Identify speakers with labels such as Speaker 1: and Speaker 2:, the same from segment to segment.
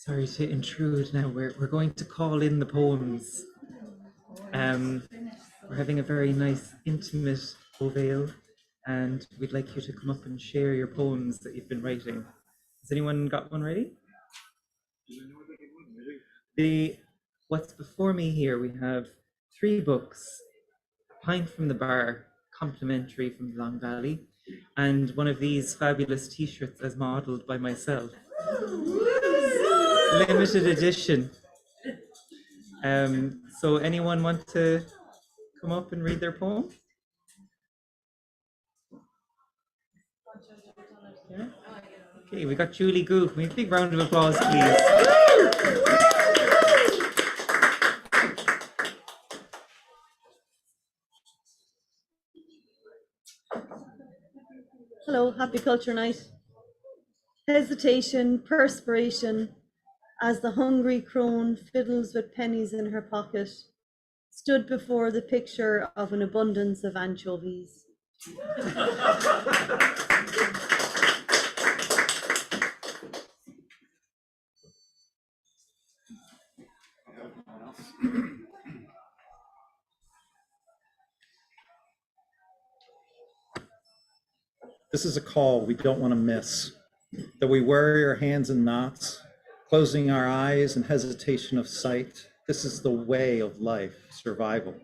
Speaker 1: Sorry to intrude now. We're going to call in the poems. We're having a very nice, intimate ovale, and we'd like you to come up and share your poems that you've been writing. Has anyone got one ready? What's before me here, we have 3 books, A Pint from the Bar, complimentary from Long Valley, and one of these fabulous t-shirts as modeled by myself. Limited edition. So anyone want to come up and read their poem? Yeah? Okay, we got Julie Goo. Can we have a big round of applause, please?
Speaker 2: Hello, happy culture night. Hesitation, perspiration, as the hungry crone fiddles with pennies in her pocket, stood before the picture of an abundance of anchovies.
Speaker 3: This is a call we don't want to miss, that we worry our hands in knots, closing our eyes in hesitation of sight. This is the way of life, survival.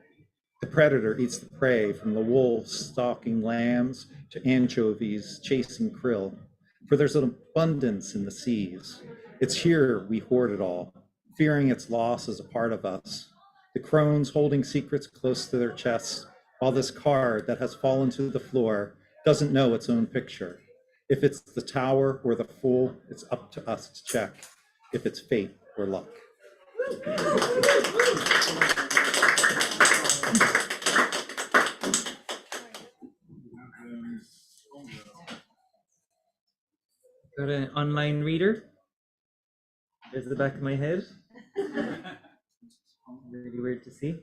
Speaker 3: The predator eats the prey, from the wolves stalking lambs to anchovies chasing krill. For there's an abundance in the seas. It's here we hoard it all, fearing its loss as a part of us. The crones holding secrets close to their chests, while this card that has fallen to the floor doesn't know its own picture. If it's the tower or the fool, it's up to us to check if it's fate or luck.
Speaker 1: Got an online reader. There's the back of my head. Really weird to see.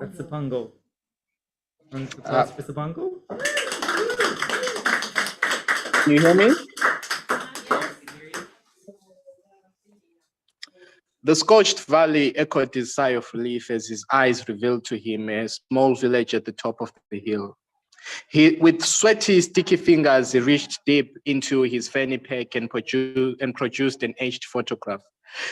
Speaker 1: That's the pongo. Round of applause for the pongo.
Speaker 4: Can you hear me? The scorched valley echoed his sigh of relief as his eyes revealed to him a small village at the top of the hill. With sweaty, sticky fingers, he reached deep into his fanny pack and produced an aged photograph.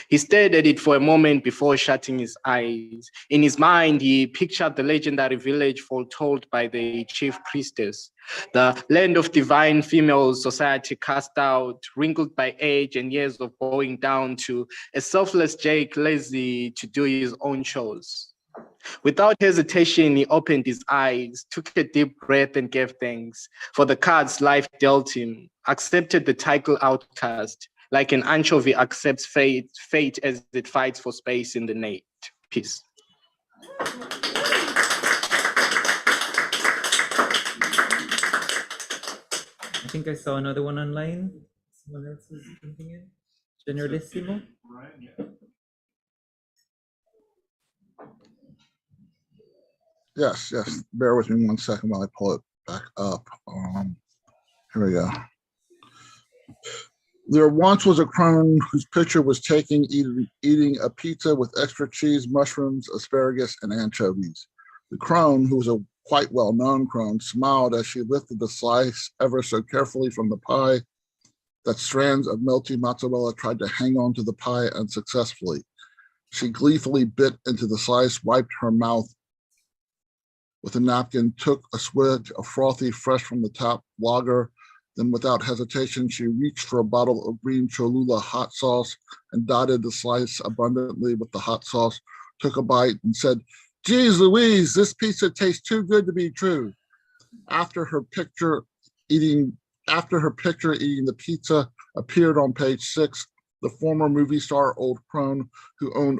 Speaker 4: He stared at it for a moment before shutting his eyes. In his mind, he pictured the legendary village foretold by the chief priestess, the land of divine female society cast out, wrinkled by age and years of bowing down to a selfless Jake lazy to do his own chores. Without hesitation, he opened his eyes, took a deep breath and gave thanks for the cards life dealt him, accepted the title outcast, like an anchovy accepts fate as it fights for space in the net. Peace.
Speaker 1: I think I saw another one online. Someone else was jumping in. Generalissimo.
Speaker 5: Right, yeah.
Speaker 6: Yes. Bear with me 1 second while I pull it back up. Here we go. There once was a crone whose picture was taken eating a pizza with extra cheese, mushrooms, asparagus, and anchovies. The crone, who was a quite well-known crone, smiled as she lifted the slice ever so carefully from the pie. That strands of melty mozzarella tried to hang on to the pie unsuccessfully. She gleefully bit into the slice, wiped her mouth with a napkin, took a swig of frothy, fresh from the tap lager. Then without hesitation, she reached for a bottle of green Cholula hot sauce and dotted the slice abundantly with the hot sauce, took a bite and said, "Geez Louise, this pizza tastes too good to be true." After her picture eating the pizza appeared on page 6, the former movie star Old Crone, who owned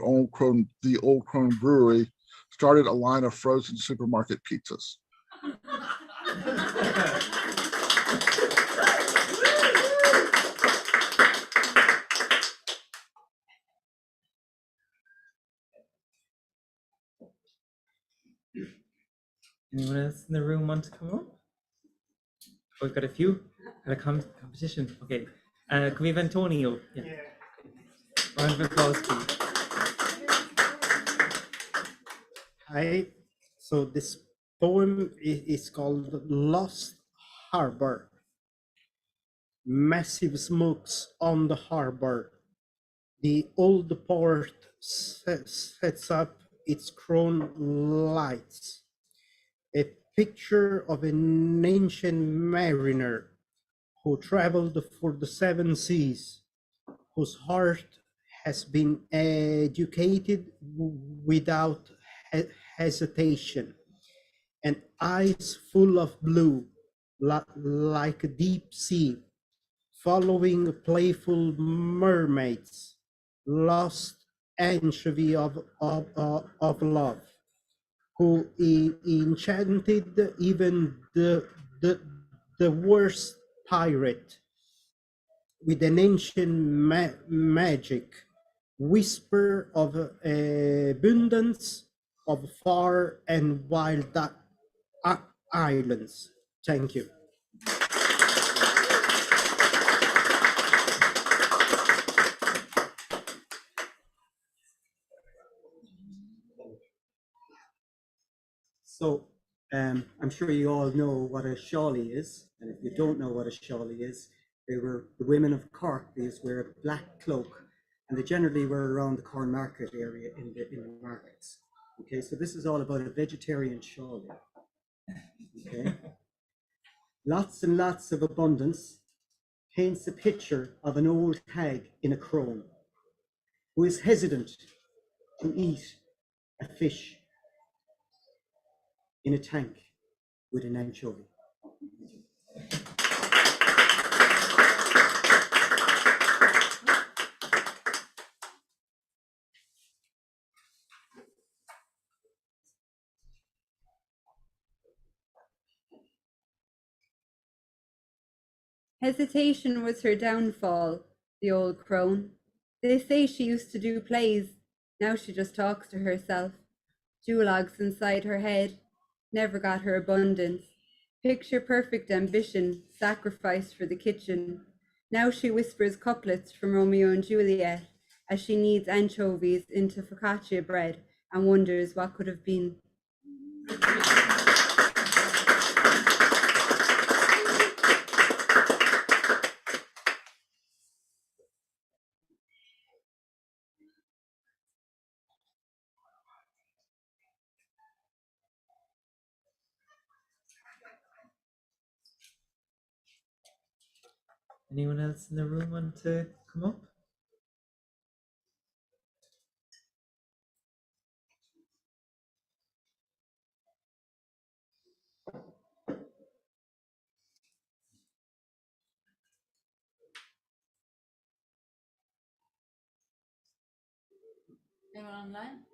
Speaker 6: the Old Crone Brewery, started a line of frozen supermarket pizzas.
Speaker 1: Anyone else in the room want to come up? Oh, we've got a few. Got a competition. Okay. Can we have Antonio? Yeah. Round of applause, please.
Speaker 5: Hi. So this poem is called Lost Harbor. Massive smokes on the harbor. The old port sets up its crown lights. A picture of an ancient mariner who traveled for the seven seas, whose heart has been educated without hesitation, and eyes full of blue, like a deep sea, following playful mermaids, lost anchovy of love, who enchanted even the worst pirate with an ancient magic, whisper of abundance of far and wild islands. Thank you.
Speaker 7: So I'm sure you all know what a shawley is, and if you don't know what a shawley is, the women of Cork. These wear a black cloak, and they generally wear around the Corn Market area in the markets. Okay, so this is all about a vegetarian shawley. Okay, lots and lots of abundance paints a picture of an old hag in a crone who is hesitant to eat a fish in a tank with an anchovy.
Speaker 8: Hesitation was her downfall, the old crone. They say she used to do plays, now she just talks to herself. Duologues inside her head, never got her abundance. Picture perfect ambition, sacrificed for the kitchen. Now she whispers couplets from Romeo and Juliet as she kneads anchovies into focaccia bread and wonders what could have been.
Speaker 1: Anyone else in the room want to come up?
Speaker 8: Anyone online?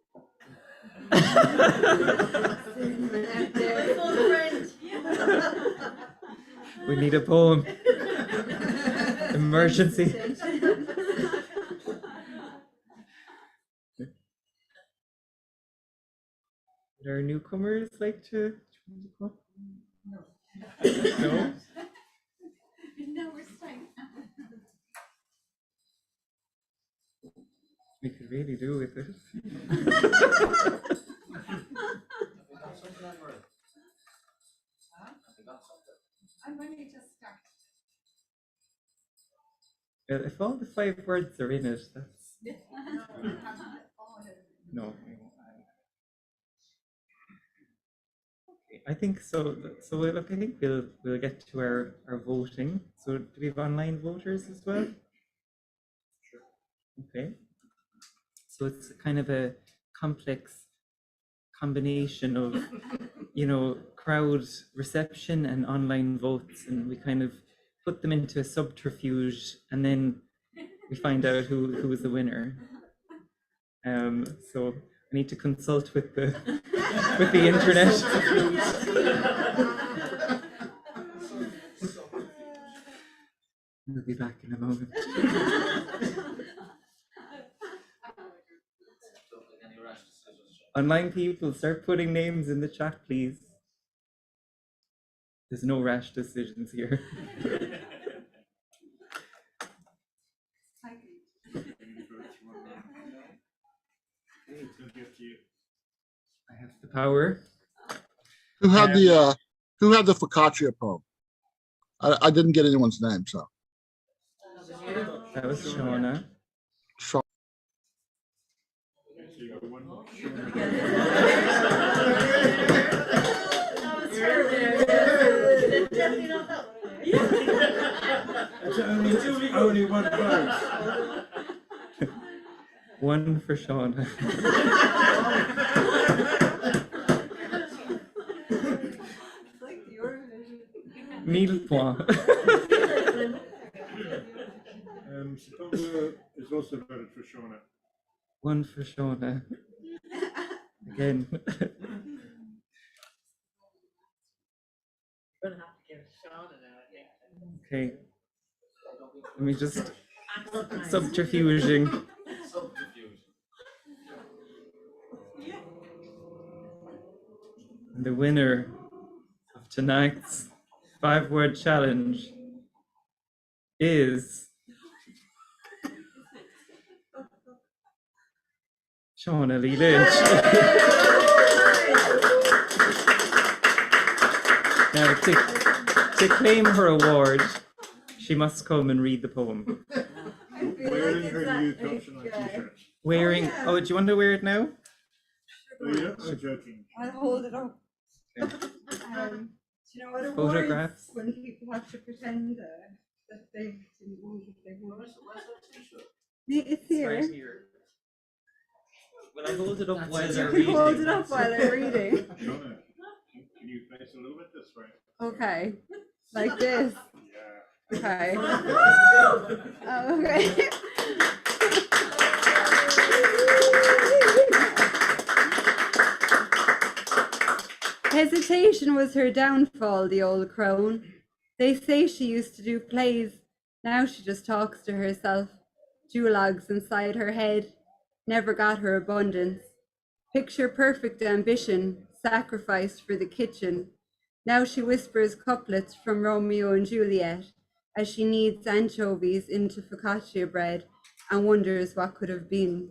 Speaker 1: We need a poem. Emergency. Are newcomers like to come up? No?
Speaker 8: No, we're starting.
Speaker 1: We could really do with it.
Speaker 8: I'm going to just start.
Speaker 1: If all the 5 words are in it, that's no. I think so. So look, I think we'll get to our voting. So do we have online voters as well? Okay. So it's kind of a complex combination of, crowd reception and online votes, and we kind of put them into a subterfuge, and then we find out who is the winner. So I need to consult with the internet. We'll be back in a moment. Online people, start putting names in the chat, please. There's no rash decisions here. I have the power.
Speaker 6: Who had the focaccia poem? I didn't get anyone's name, so.
Speaker 1: That was Shauna.
Speaker 6: Sean.
Speaker 9: Only one vote.
Speaker 1: One for Shauna. Mille points.
Speaker 9: September is also voted for Shauna.
Speaker 1: One for Shauna. Again.
Speaker 10: Gonna have to give Shauna now, I think.
Speaker 1: Okay. Let me just subterfuging. The winner of tonight's 5-word challenge is Shauna Lee Lynch. Now, to claim her award, she must come and read the poem.
Speaker 9: Wearing her new caption on t-shirt.
Speaker 1: Wearing, oh, do you want to wear it now?
Speaker 9: Oh yeah, I'm joking.
Speaker 8: I'll hold it up. Do you know what awards
Speaker 1: Photographs.
Speaker 8: when people have to pretend that they didn't want it, they want it. It's here.
Speaker 1: Right here. Will I hold it up while
Speaker 8: You
Speaker 1: they're
Speaker 8: can
Speaker 1: reading?
Speaker 8: hold it up while I'm reading.
Speaker 9: Shauna, can you face a little bit this way?
Speaker 8: Okay, like this.
Speaker 9: Yeah.
Speaker 8: Okay. Okay. Hesitation was her downfall, the old crone. They say she used to do plays. Now she just talks to herself. Duologues inside her head. Never got her abundance. Picture perfect ambition, sacrificed for the kitchen. Now she whispers couplets from Romeo and Juliet as she kneads anchovies into focaccia bread and wonders what could have been.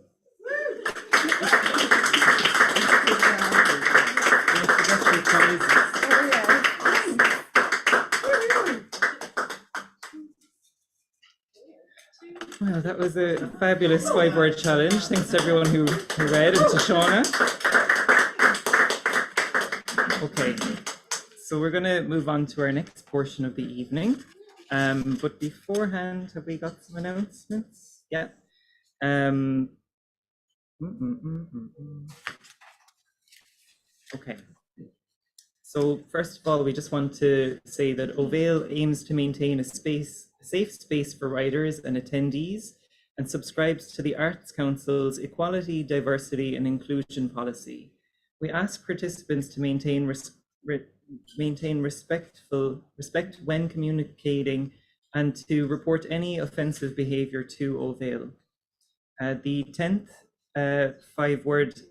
Speaker 1: Well, that was a fabulous 5-word challenge. Thanks to everyone who read, and to Shauna. Okay, so we're going to move on to our next portion of the evening. But beforehand, have we got some announcements? Yeah. Okay. So first of all, we just want to say that Ovale aims to maintain a safe space for writers and attendees, and subscribes to the Arts Council's Equality, Diversity and Inclusion policy. We ask participants to maintain respect when communicating and to report any offensive behavior to Ovale. The 10th 5 Words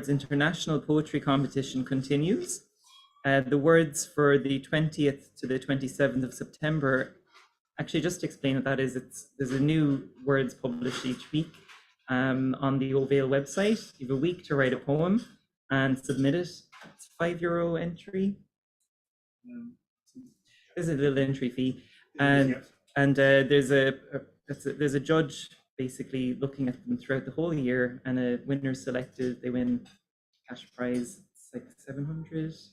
Speaker 1: International Poetry Competition continues. The words for the 20th to the 27th of September, actually just to explain what that is, there's a new words published each week on the Ovale website. You have a week to write a poem and submit it. It's a €5 entry. There's a little entry fee. And there's a judge basically looking at them throughout the whole year, and a winner selected. They win cash prize. It's like €700.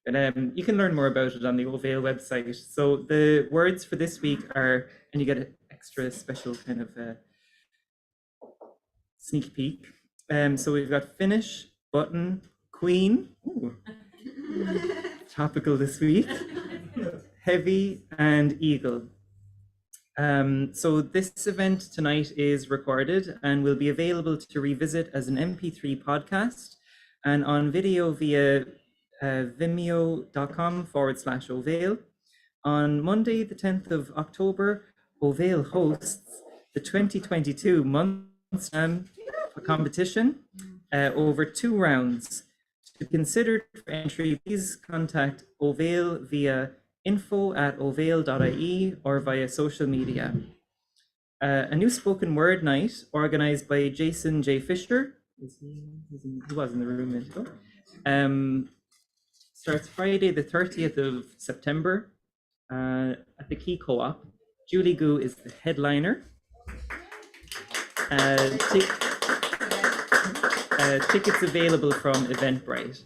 Speaker 1: And you can learn more about it on the Ovale website. So the words for this week are, and you get an extra special kind of sneak peek. So we've got finish, button, queen. Ooh. Topical this week. Heavy and eagle. So this event tonight is recorded and will be available to revisit as an MP3 podcast and on video via vimeo.com/Ovale. On Monday, the 10th of October, Ovale hosts the 2022 Month competition over 2 rounds. To consider for entry, please contact Ovale via info@ovale.ie or via social media. A new spoken word night organized by Jason J. Fisher is he? He was in the room a minute ago. Starts Friday, the 30th of September at the Key Co-op. Julie Gu is the headliner. Tickets available from Eventbrite.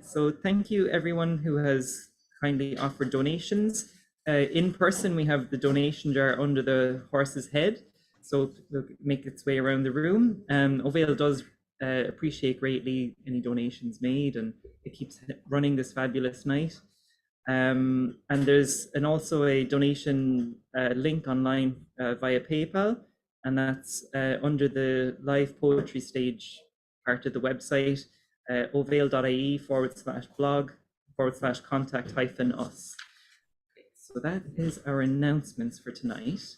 Speaker 1: So thank you everyone who has kindly offered donations. In person, we have the donation jar under the horse's head, so it'll make its way around the room. Ovail does appreciate greatly any donations made, and it keeps running this fabulous night. And there's also a donation link online via PayPal, and that's under the live poetry stage part of the website, ovail.ie/blog/contact-us. So that is our announcements for tonight.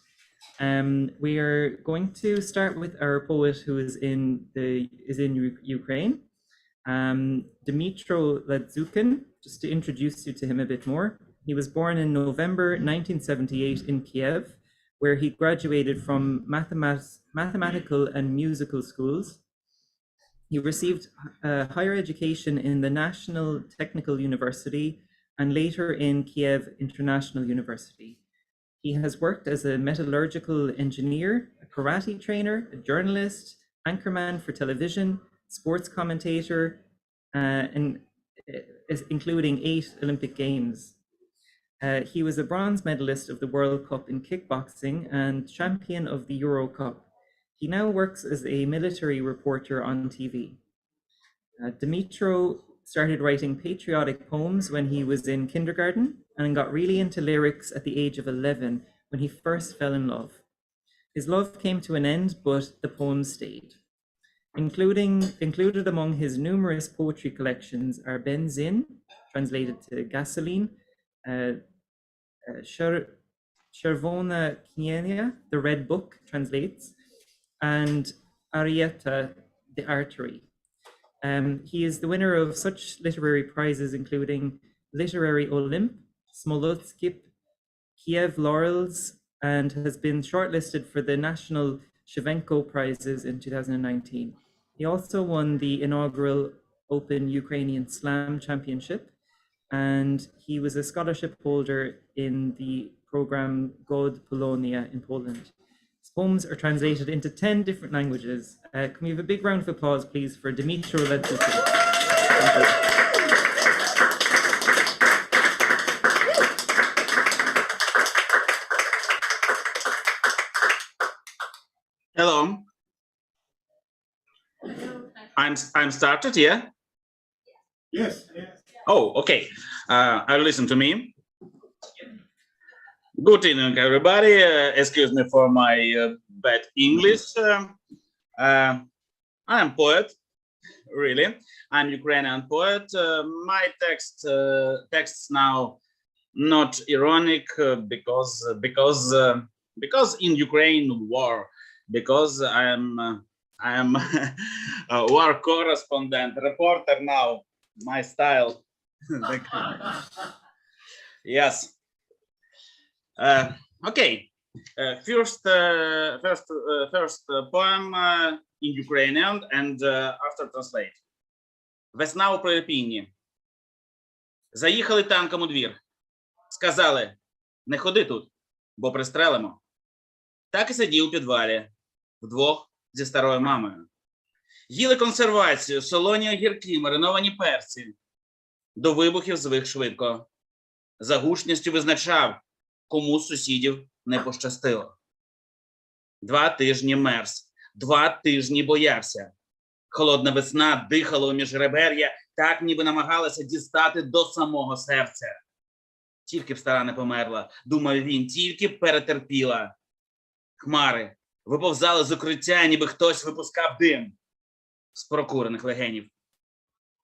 Speaker 1: We are going to start with our poet who is in Ukraine, Dmytro Lazutkin. Just to introduce you to him a bit more. He was born in November 1978 in Kiev, where he graduated from mathematical and musical schools. He received higher education in the National Technical University and later in Kiev International University. He has worked as a metallurgical engineer, a karate trainer, a journalist, anchorman for television, sports commentator, and including 8 Olympic Games. He was a bronze medalist of the World Cup in kickboxing and champion of the Euro Cup. He now works as a military reporter on TV. Dmytro started writing patriotic poems when he was in kindergarten and got really into lyrics at the age of 11 when he first fell in love. His love came to an end, but the poems stayed. Included among his numerous poetry collections are Benzin, translated to gasoline, Chervona Knienia, the Red Book translates, and Arieta, the Artery. He is the winner of such literary prizes including Literary Olymp, Smolotskip, Kiev Laurels, and has been shortlisted for the National Shevchenko Prizes in 2019. He also won the inaugural Open Ukrainian Slam Championship, and he was a scholarship holder in the program God Polonia in Poland. His poems are translated into 10 different languages. Can we have a big round of applause, please, for Dmytro Lazutkin?
Speaker 11: Hello. I'm started, yeah?
Speaker 9: Yes.
Speaker 11: Oh, okay. I'll listen to me. Good evening, everybody. Excuse me for my bad English. I am poet, really. I'm Ukrainian poet. My texts now not ironic because in Ukraine war, because I am a war correspondent, reporter now. My style. Yes. Okay. First poem in Ukrainian and after translate. Весна у Прирепінні. Заїхали танком у двір. Сказали: не ходи тут, бо пристрелимо. Так і сидів у підвалі вдвох зі старою мамою. Їли консервацію, солоні огірки, мариновані перці. До вибухів звик швидко. За гучністю визначав, кому з сусідів не пощастило. 2 тижні мерз, 2 тижні боявся. Холодна весна дихала у міжребер'я, так ніби намагалася дістати до самого серця. Тільки б стара не померла, думав він, тільки б перетерпіла. Хмари виповзали з укриття, ніби хтось випускав дим з прокурених легенів.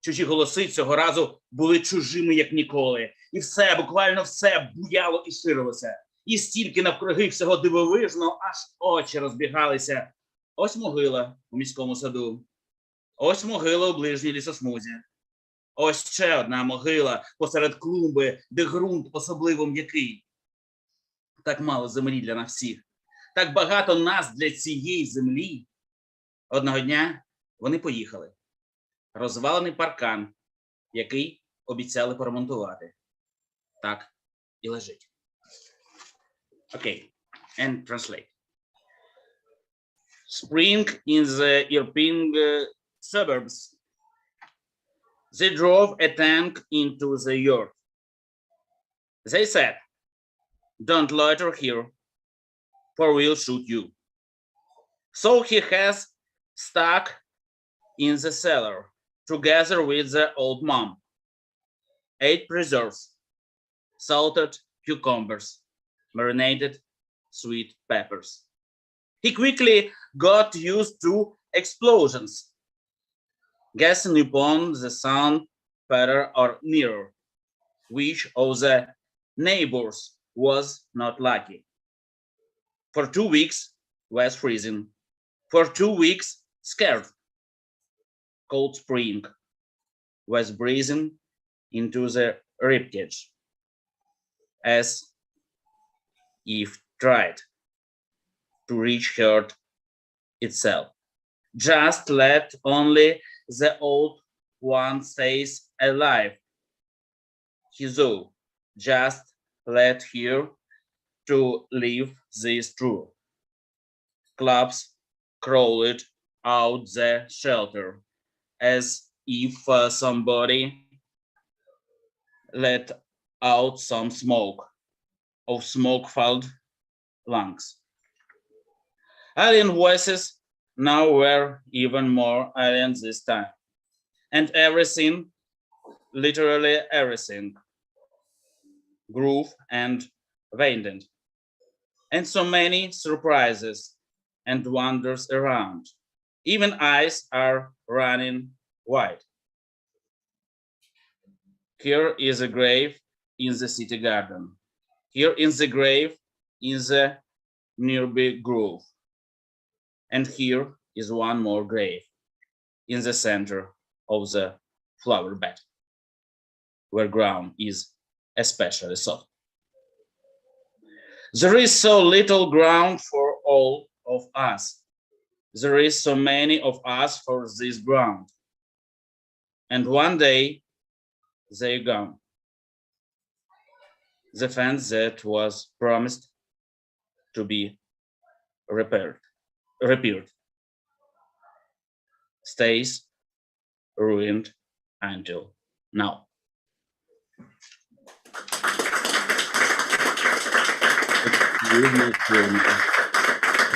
Speaker 11: Чужі голоси цього разу були чужими, як ніколи. І все, буквально все буяло і ширилося. І стільки навкруги всього дивовижно, аж очі розбігалися. Ось могила у міському саду. Ось могила у ближній лісосмузі. Ось ще одна могила посеред клумби, де ґрунт особливо м'який. Так мало землі для нас всіх. Так багато нас для цієї землі. Одного дня Вони поїхали. Розвалений паркан, який обіцяли поремонтувати. Так і лежить. Окей. And translate. Spring in the European suburbs. They drove a tank into the yard. They said, "Don't loiter here, for we'll shoot you." So he has stuck in the cellar, together with the old mom. 8 preserves, salted cucumbers, marinated sweet peppers. He quickly got used to explosions, guessing upon the sound better or nearer, which of the neighbors was not lucky. For 2 weeks was freezing. For 2 weeks scared. Cold spring was breathing into the ribcage, as if tried to reach hurt itself. Just let only the old one stays alive. He saw, just let her to live this through. Clubs crawled out the shelter, as if somebody let out some smoke of smoke-filled lungs. Alien voices now were even more alien this time. And everything, literally everything, grooved and waned. And so many surprises and wonders around. Even eyes are running wide. Here is a grave in the city garden. Here is the grave in the nearby grove. And here is one more grave in the center of the flower bed, where ground is especially soft. There is so little ground for all of us. There is so many of us for this ground. And one day, they're gone. The fence that was promised to be repaired, stays ruined until now.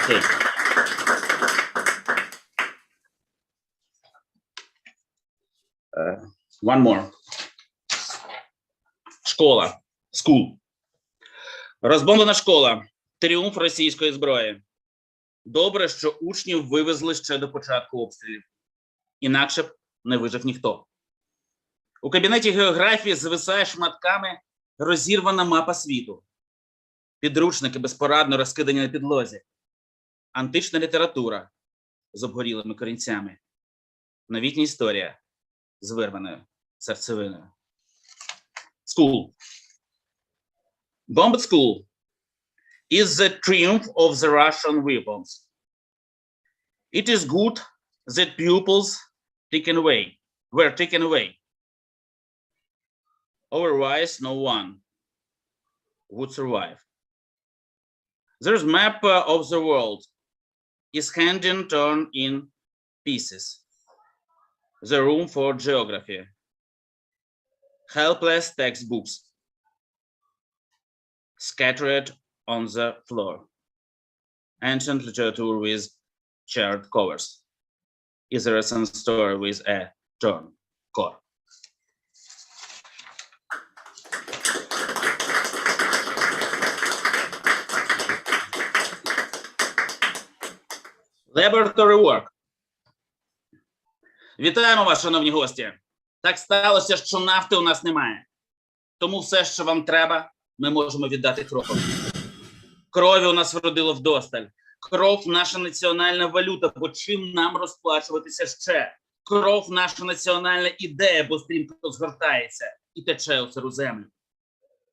Speaker 11: Okay. One more. Школа. School. Розбомблена школа. Тріумф російської зброї. Добре, що учнів вивезли ще до початку обстрілів. Інакше б не вижив ніхто. У кабінеті географії звисає шматками розірвана мапа світу. Підручники безпорадно розкидані на підлозі. Антична література з обгорілими корінцями. Новітня історія з вирваною серцевиною. School. Bombed school is the triumph of the Russian weapons. It is good that pupils were taken away. Otherwise, no one would survive. There's map of the world is handing torn in pieces. The room for geography. Helpless textbooks scattered on the floor. Ancient literature with charred covers. Is a recent story with a torn core. Laboratory work. Вітаємо вас, шановні гості. Так сталося, що нафти у нас немає. Тому все, що вам треба, ми можемо віддати кров'ю. Крові у нас вродило вдосталь. Кров – наша національна валюта, бо чим нам розплачуватися ще? Кров – наша національна ідея, бо стрімко згортається і тече у сиру землю.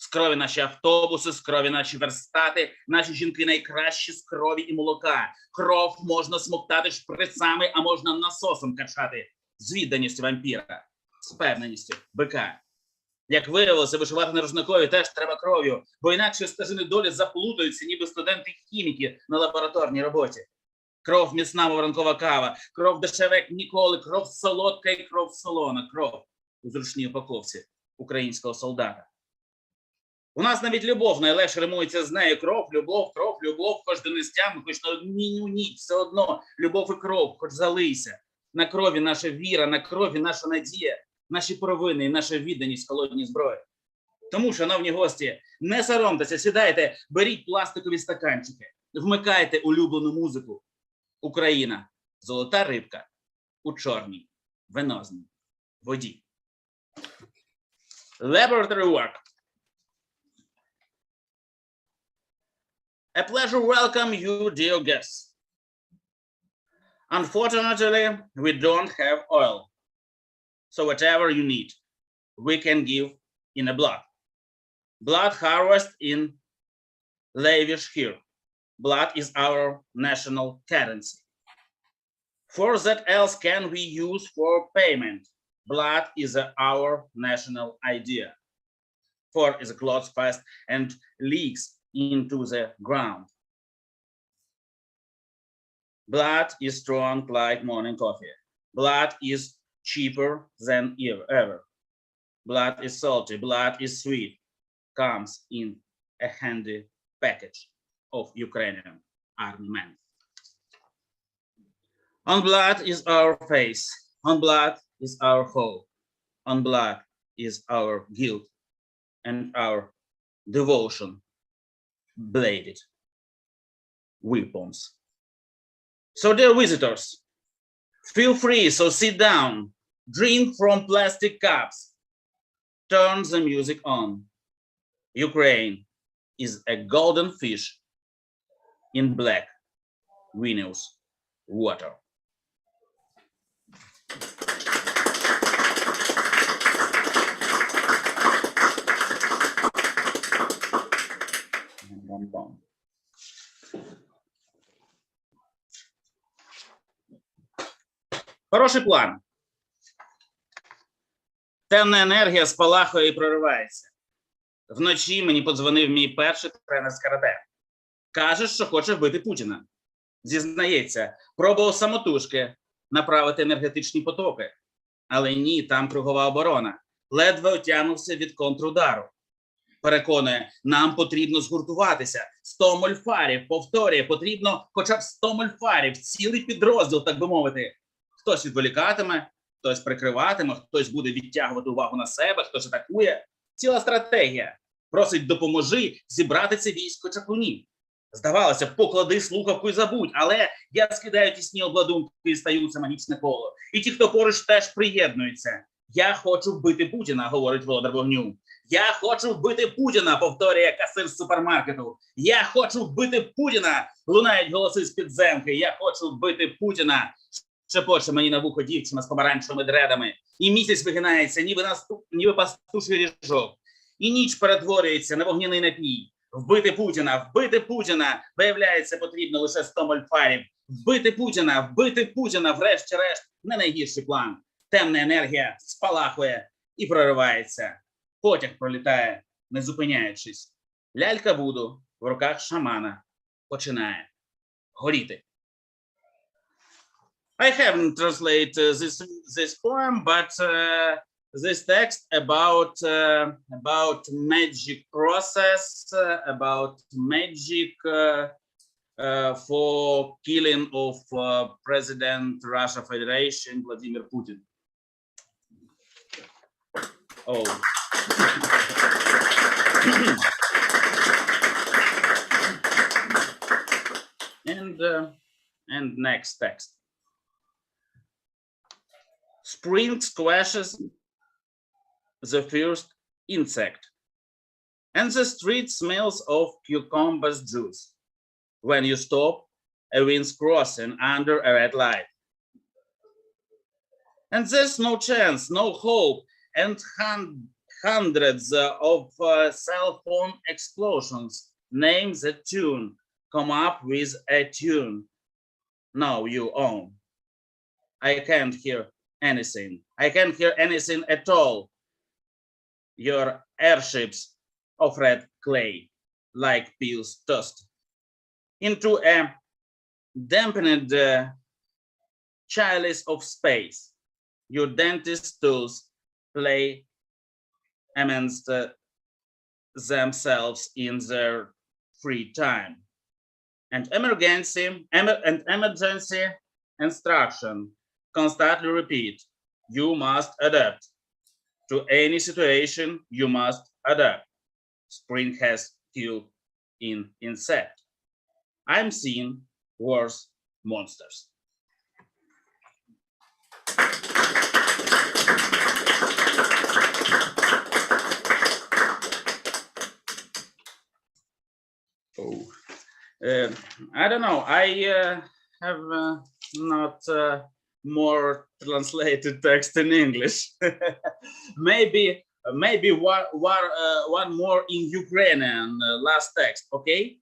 Speaker 11: З крові наші автобуси, з крові наші верстати, наші жінки найкращі з крові і молока. Кров можна смоктати шприцами, а можна насосом качати. З відданістю вампіра, з впевненістю бика. Як виявилося, вишивати на рушникові теж треба кров'ю, бо інакше стежини долі заплутаються, ніби студенти-хіміки на лабораторній роботі. Кров міцна, мов ранкова кава, кров дешева, як ніколи, кров солодка і кров солона, кров у зручній упаковці українського солдата. У нас навіть любов найлегше римується з нею. Кров, любов, хоч донестями, хоч на одній ніч, все одно любов і кров, хоч залийся. На крові наша віра, на крові наша надія, наші провини і наша відданість холодній зброї. Тому, шановні гості, не соромтеся, сідайте, беріть пластикові стаканчики, вмикайте улюблену музику. Україна – золота рибка у чорній венозній воді. Laboratory work. A pleasure welcome you, dear guests. Unfortunately, we don't have oil. So whatever you need, we can give in a blood. Blood harvest in lavish here. Blood is our national currency. For that else can we use for payment? Blood is our national idea. For is clots fast and leaks into the ground. Blood is strong like morning coffee. Blood is cheaper than ever. Blood is salty, blood is sweet. Comes in a handy package of Ukrainian army men. On blood is our face. On blood is our hope. On blood is our guilt and our devotion. Bladed weapons. So, dear visitors, feel free, so sit down, drink from plastic cups, turn the music on. Ukraine is a golden fish in black vinous water. Хороший план. Темна енергія спалахує і проривається. Вночі мені подзвонив мій перший тренер з карате. Каже, що хоче вбити Путіна. Зізнається, пробував самотужки направити енергетичні потоки. Але ні, там кругова оборона. Ледве отягнувся від контрудару. Переконує, нам потрібно згуртуватися. 100 мольфарів, повторює, потрібно хоча б 100 мольфарів, цілий підрозділ, так би мовити. Хтось відволікатиме, хтось прикриватиме, хтось буде відтягувати увагу на себе, хтось атакує. Ціла стратегія. Просить, допоможи зібрати це військо чаклунів. Здавалося, поклади слухавку і забудь, але я скидаю тісні обладунки і стаю це магічне коло. І ті, хто поруч, теж приєднуються. Я хочу вбити Путіна, говорить володар вогню. Я хочу вбити Путіна, повторює касир з супермаркету. Я хочу вбити Путіна, лунають голоси з підземки. Я хочу вбити Путіна, шепоче мені на вухо дівчина з помаранчевими дредами. І місяць вигинається, ніби пастуший ріжок. І ніч перетворюється на вогняний напій. Вбити Путіна, виявляється, потрібно лише 100 мольфарів. Вбити Путіна, врешті-решт, не найгірший план. Темна енергія спалахує і проривається. Потяг пролітає, не зупиняючись. Лялька Вуду в руках шамана починає горіти. I haven't translated this poem, but this text about magic process, about magic for killing of President Russia Federation Vladimir Putin. Oh. And next text. Spring squashes the first insect, and the street smells of cucumber's juice. When you stop, a wind's crossing under a red light. And there's no chance, no hope, and hundreds of cell phone explosions. Name the tune. Come up with a tune. Now you own. I can't hear anything. I can't hear anything at all. Your airships of red clay, like peels tossed into a dampened chalice of space. Your dentist tools play amongst themselves in their free time. And emergency instruction constantly repeat. You must adapt. To any situation, you must adapt. Spring has killed in insect. I'm seeing worse monsters. Oh, I don't know. I have not more translated text in English. maybe one more in Ukrainian last text. Okay.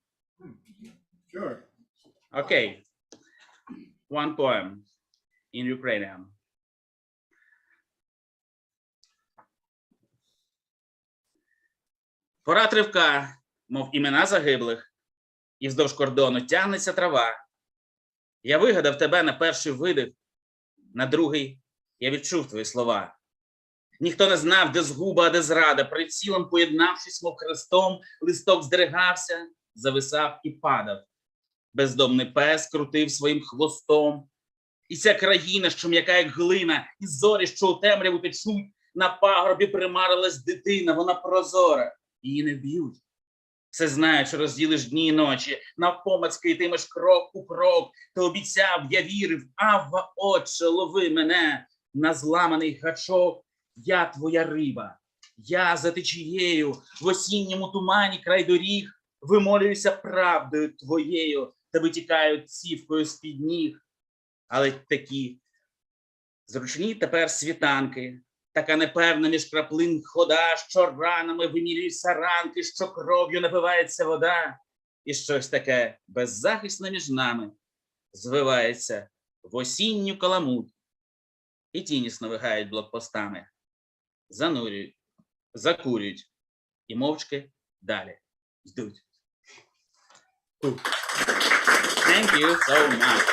Speaker 9: Sure.
Speaker 11: Okay. One poem in Ukrainian. Пора тривка, мов імена загиблих, і вздовж кордону тягнеться трава. Я вигадав тебе на перший видих, на другий я відчув твої слова. Ніхто не знав, де згуба, а де зрада. Прицілом поєднавшись, мов хрестом, листок здригався, зависав і падав. Бездомний пес крутив своїм хвостом. І ця країна, що м'яка, як глина, і зорі, що у темряву течуть, на пагорбі примарилась дитина, вона прозора. Її не б'ють. Все знаєш, розділиш дні і ночі, навпомацьки йтимеш крок у крок. Ти обіцяв, я вірив, Авва, отче, лови мене на зламаний гачок. Я твоя риба, я за течією, в осінньому тумані край доріг, вимолююся правдою твоєю, та витікають цівкою з-під ніг. Але такі зручні тепер світанки, така непевна між краплин хода, що ранами вимірюються ранки, що кров'ю напивається вода, і щось таке беззахисне між нами звивається в осінню каламут, і тіні сновигають блокпостами, занурюють, закурюють і мовчки далі йдуть. Thank you so much.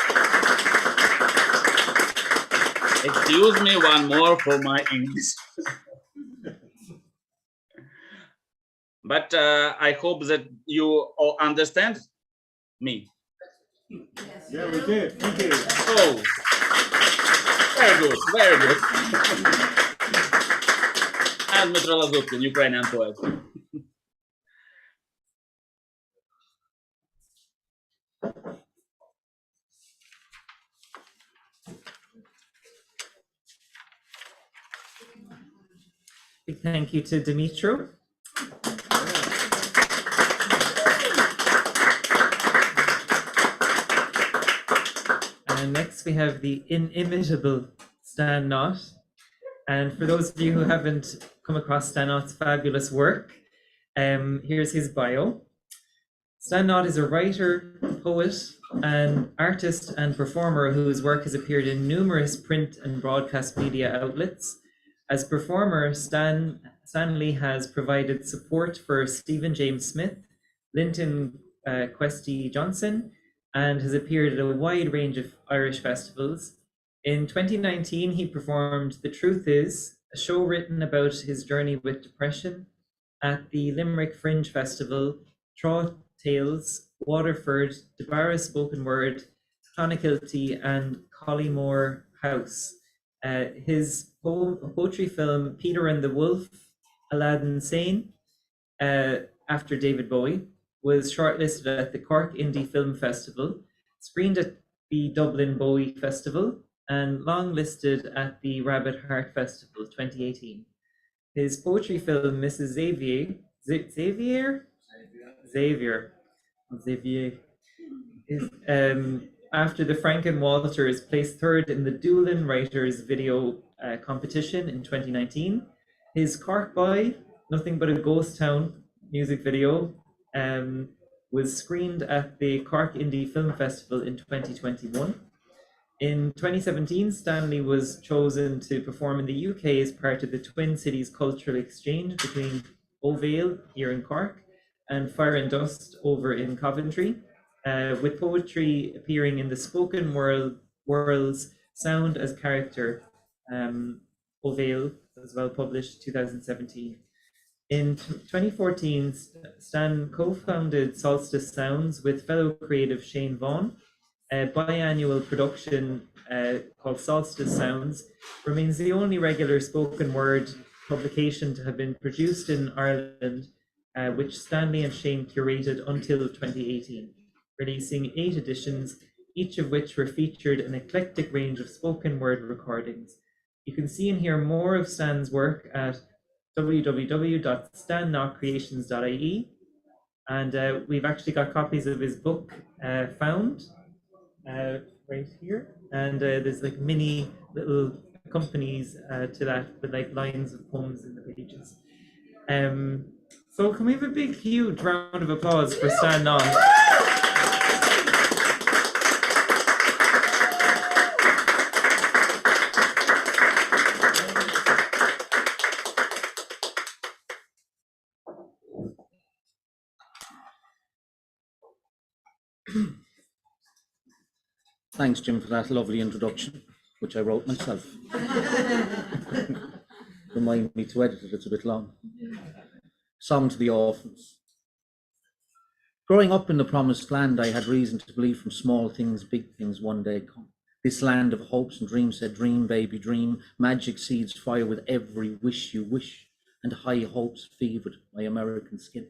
Speaker 11: Excuse me one more for my English. But I hope that you all understand me.
Speaker 9: Yeah, we did. Thank you.
Speaker 11: Oh, very good, very good. And Dmytro Lazutkin, Ukrainian poet.
Speaker 1: Big thank you to Dmytro. And next we have the inimitable Stan Notte. And for those of you who haven't come across Stan Notte's fabulous work, here's his bio. Stan Notte is a writer, poet, an artist and performer whose work has appeared in numerous print and broadcast media outlets. As performer, Stanley has provided support for Stephen James Smith, Linton Kwesi Johnson, and has appeared at a wide range of Irish festivals. In 2019, he performed The Truth Is, a show written about his journey with depression, at the Limerick Fringe Festival, Trough Tales, Waterford, Debarra Spoken Word, Clonakilty, and Collymore House. His poetry film, Peter and the Wolf, Aladdin Sane, after David Bowie, was shortlisted at the Cork Indie Film Festival, screened at the Dublin Bowie Festival, and longlisted at the Rabbit Heart Festival 2018. His poetry film, Mrs. Xavier, is, after the Franken Walters, placed third in the Doolin Writers Video Competition in 2019. His Cork Boy, Nothing But a Ghost Town music video was screened at the Cork Indie Film Festival in 2021. In 2017, Stanley was chosen to perform in the UK as part of the Twin Cities Cultural Exchange between Ovale here in Cork and Fire and Dust over in Coventry, with poetry appearing in the spoken world's Sound as Character, Ovale, as well, published 2017. In 2014, Stan co-founded Solstice Sounds with fellow creative Shane Vaughan. A biannual production called Solstice Sounds remains the only regular spoken word publication to have been produced in Ireland, which Stanley and Shane curated until 2018, releasing 8 editions, each of which were featured an eclectic range of spoken word recordings. You can see and hear more of Stan's work at www.stannotcreations.ie, and we've actually got copies of his book, Found, right here, and there's like mini little companies to that with like lines of poems in the pages. So can we have a big huge round of applause for Stan Nong?
Speaker 12: Thanks, Jim, for that lovely introduction, which I wrote myself. Remind me to edit it, it's a bit long. Song to the Orphans. Growing up in the Promised Land, I had reason to believe from small things, big things one day come. This land of hopes and dreams said, dream, baby, dream. Magic seeds fire with every wish you wish, and high hopes fevered my American skin.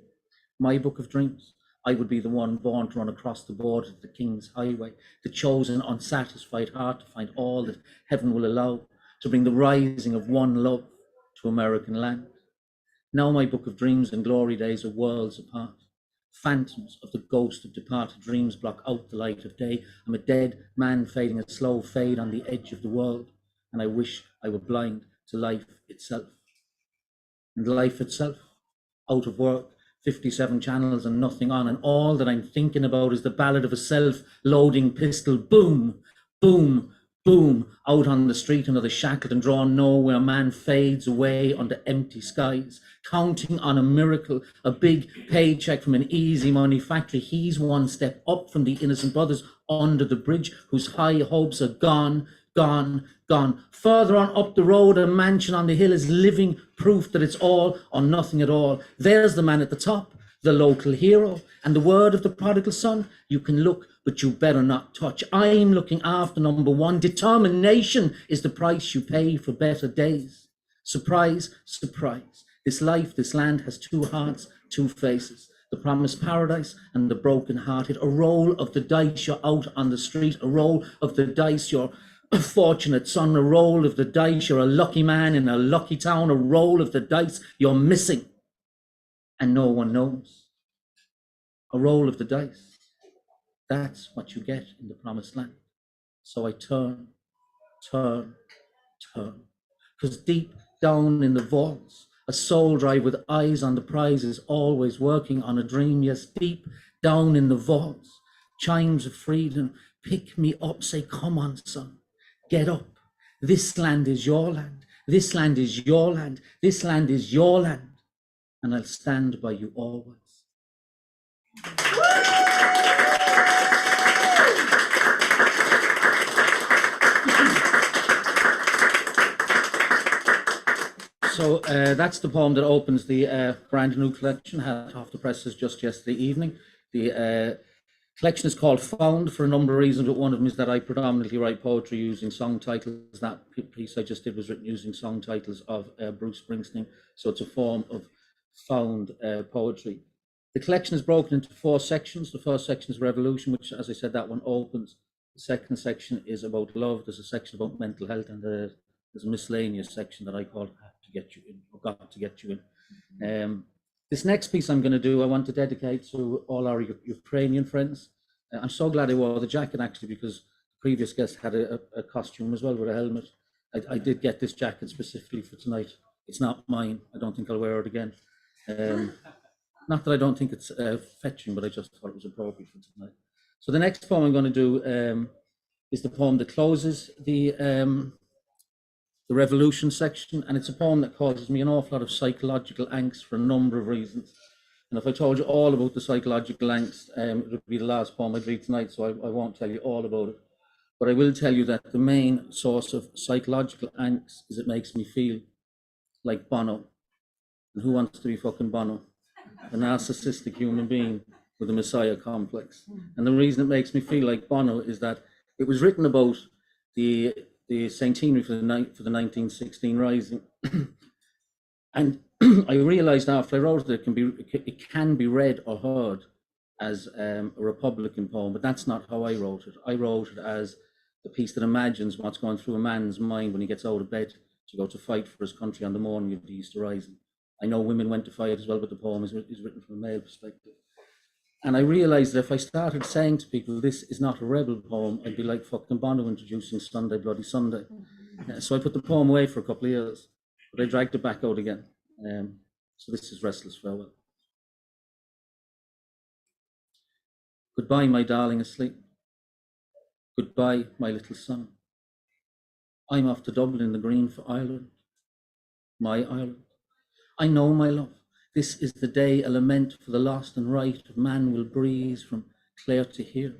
Speaker 12: My book of dreams. I would be the one born to run across the border to the King's Highway, the chosen, unsatisfied heart to find all that heaven will allow, to bring the rising of one love to American land. Now my book of dreams and glory days are worlds apart. Phantoms of the ghost of departed dreams block out the light of day. I'm a dead man fading a slow fade on the edge of the world, and I wish I were blind to life itself. And life itself, out of work, 57 channels and nothing on, and all that I'm thinking about is the ballad of a self-loading pistol. Boom, boom, boom, out on the street, another shackled and drawn nowhere man fades away under empty skies, counting on a miracle, a big paycheck from an easy money factory. He's one step up from the innocent brothers under the bridge whose high hopes are gone, gone, gone. Further on up the road, a mansion on the hill is living proof that it's all or nothing at all. There's the man at the top, the local hero, and the word of the prodigal son, you can look, but you better not touch. I'm looking after number one. Determination is the price you pay for better days. Surprise, surprise. This life, this land has 2 hearts, 2 faces. The promised paradise and the broken-hearted. A roll of the dice, you're out on the street. A roll of the dice, you're a fortunate son. A roll of the dice, you're a lucky man in a lucky town. A roll of the dice, you're missing, and no one knows. A roll of the dice, that's what you get in the promised land. So I turn, turn, turn, because deep down in the vaults, a soul drive with eyes on the prize is always working on a dream. Yes, deep down in the vaults, chimes of freedom pick me up, say, come on, son, get up. This land is your land. This land is your land. This land is your land. And I'll stand by you always. So that's the poem that opens the brand new collection, hot off the presses just yesterday evening. The collection is called Found for a number of reasons, but one of them is that I predominantly write poetry using song titles. That piece I just did was written using song titles of Bruce Springsteen, so it's a form of found poetry. The collection is broken into 4 sections. The first section is Revolution, which, as I said, that one opens. The second section is about love. There's a section about mental health, and there's a miscellaneous section that I call Have to Get You In, or Got to Get You In. This next piece I'm going to do, I want to dedicate to all our Ukrainian friends. I'm so glad I wore the jacket, actually, because the previous guest had a costume as well with a helmet. I did get this jacket specifically for tonight. It's not mine. I don't think I'll wear it again. Not that I don't think it's fetching, but I just thought it was appropriate for tonight. So the next poem I'm going to do is the poem that closes the revolution section, and it's a poem that causes me an awful lot of psychological angst for a number of reasons. And if I told you all about the psychological angst, it would be the last poem I'd read tonight, so I won't tell you all about it. But I will tell you that the main source of psychological angst is it makes me feel like Bono. And who wants to be fucking Bono? A narcissistic human being with a messiah complex. And the reason it makes me feel like Bono is that it was written about the centenary for the 1916 Rising. And I realized after I wrote it, it can be read or heard as a Republican poem, but that's not how I wrote it. I wrote it as a piece that imagines what's going through a man's mind when he gets out of bed to go to fight for his country on the morning of the Easter Rising. I know women went to fight as well, but the poem is written from a male perspective. And I realized that if I started saying to people, this is not a rebel poem, I'd be like fucking Bono introducing Sunday Bloody Sunday. So I put the poem away for a couple of years, but I dragged it back out again. So this is Restless Farewell. Goodbye, my darling asleep. Goodbye, my little son. I'm off to Dublin in the green for Ireland, my Ireland. I know, my love, this is the day a lament for the lost and right of man will breeze from Clare to here.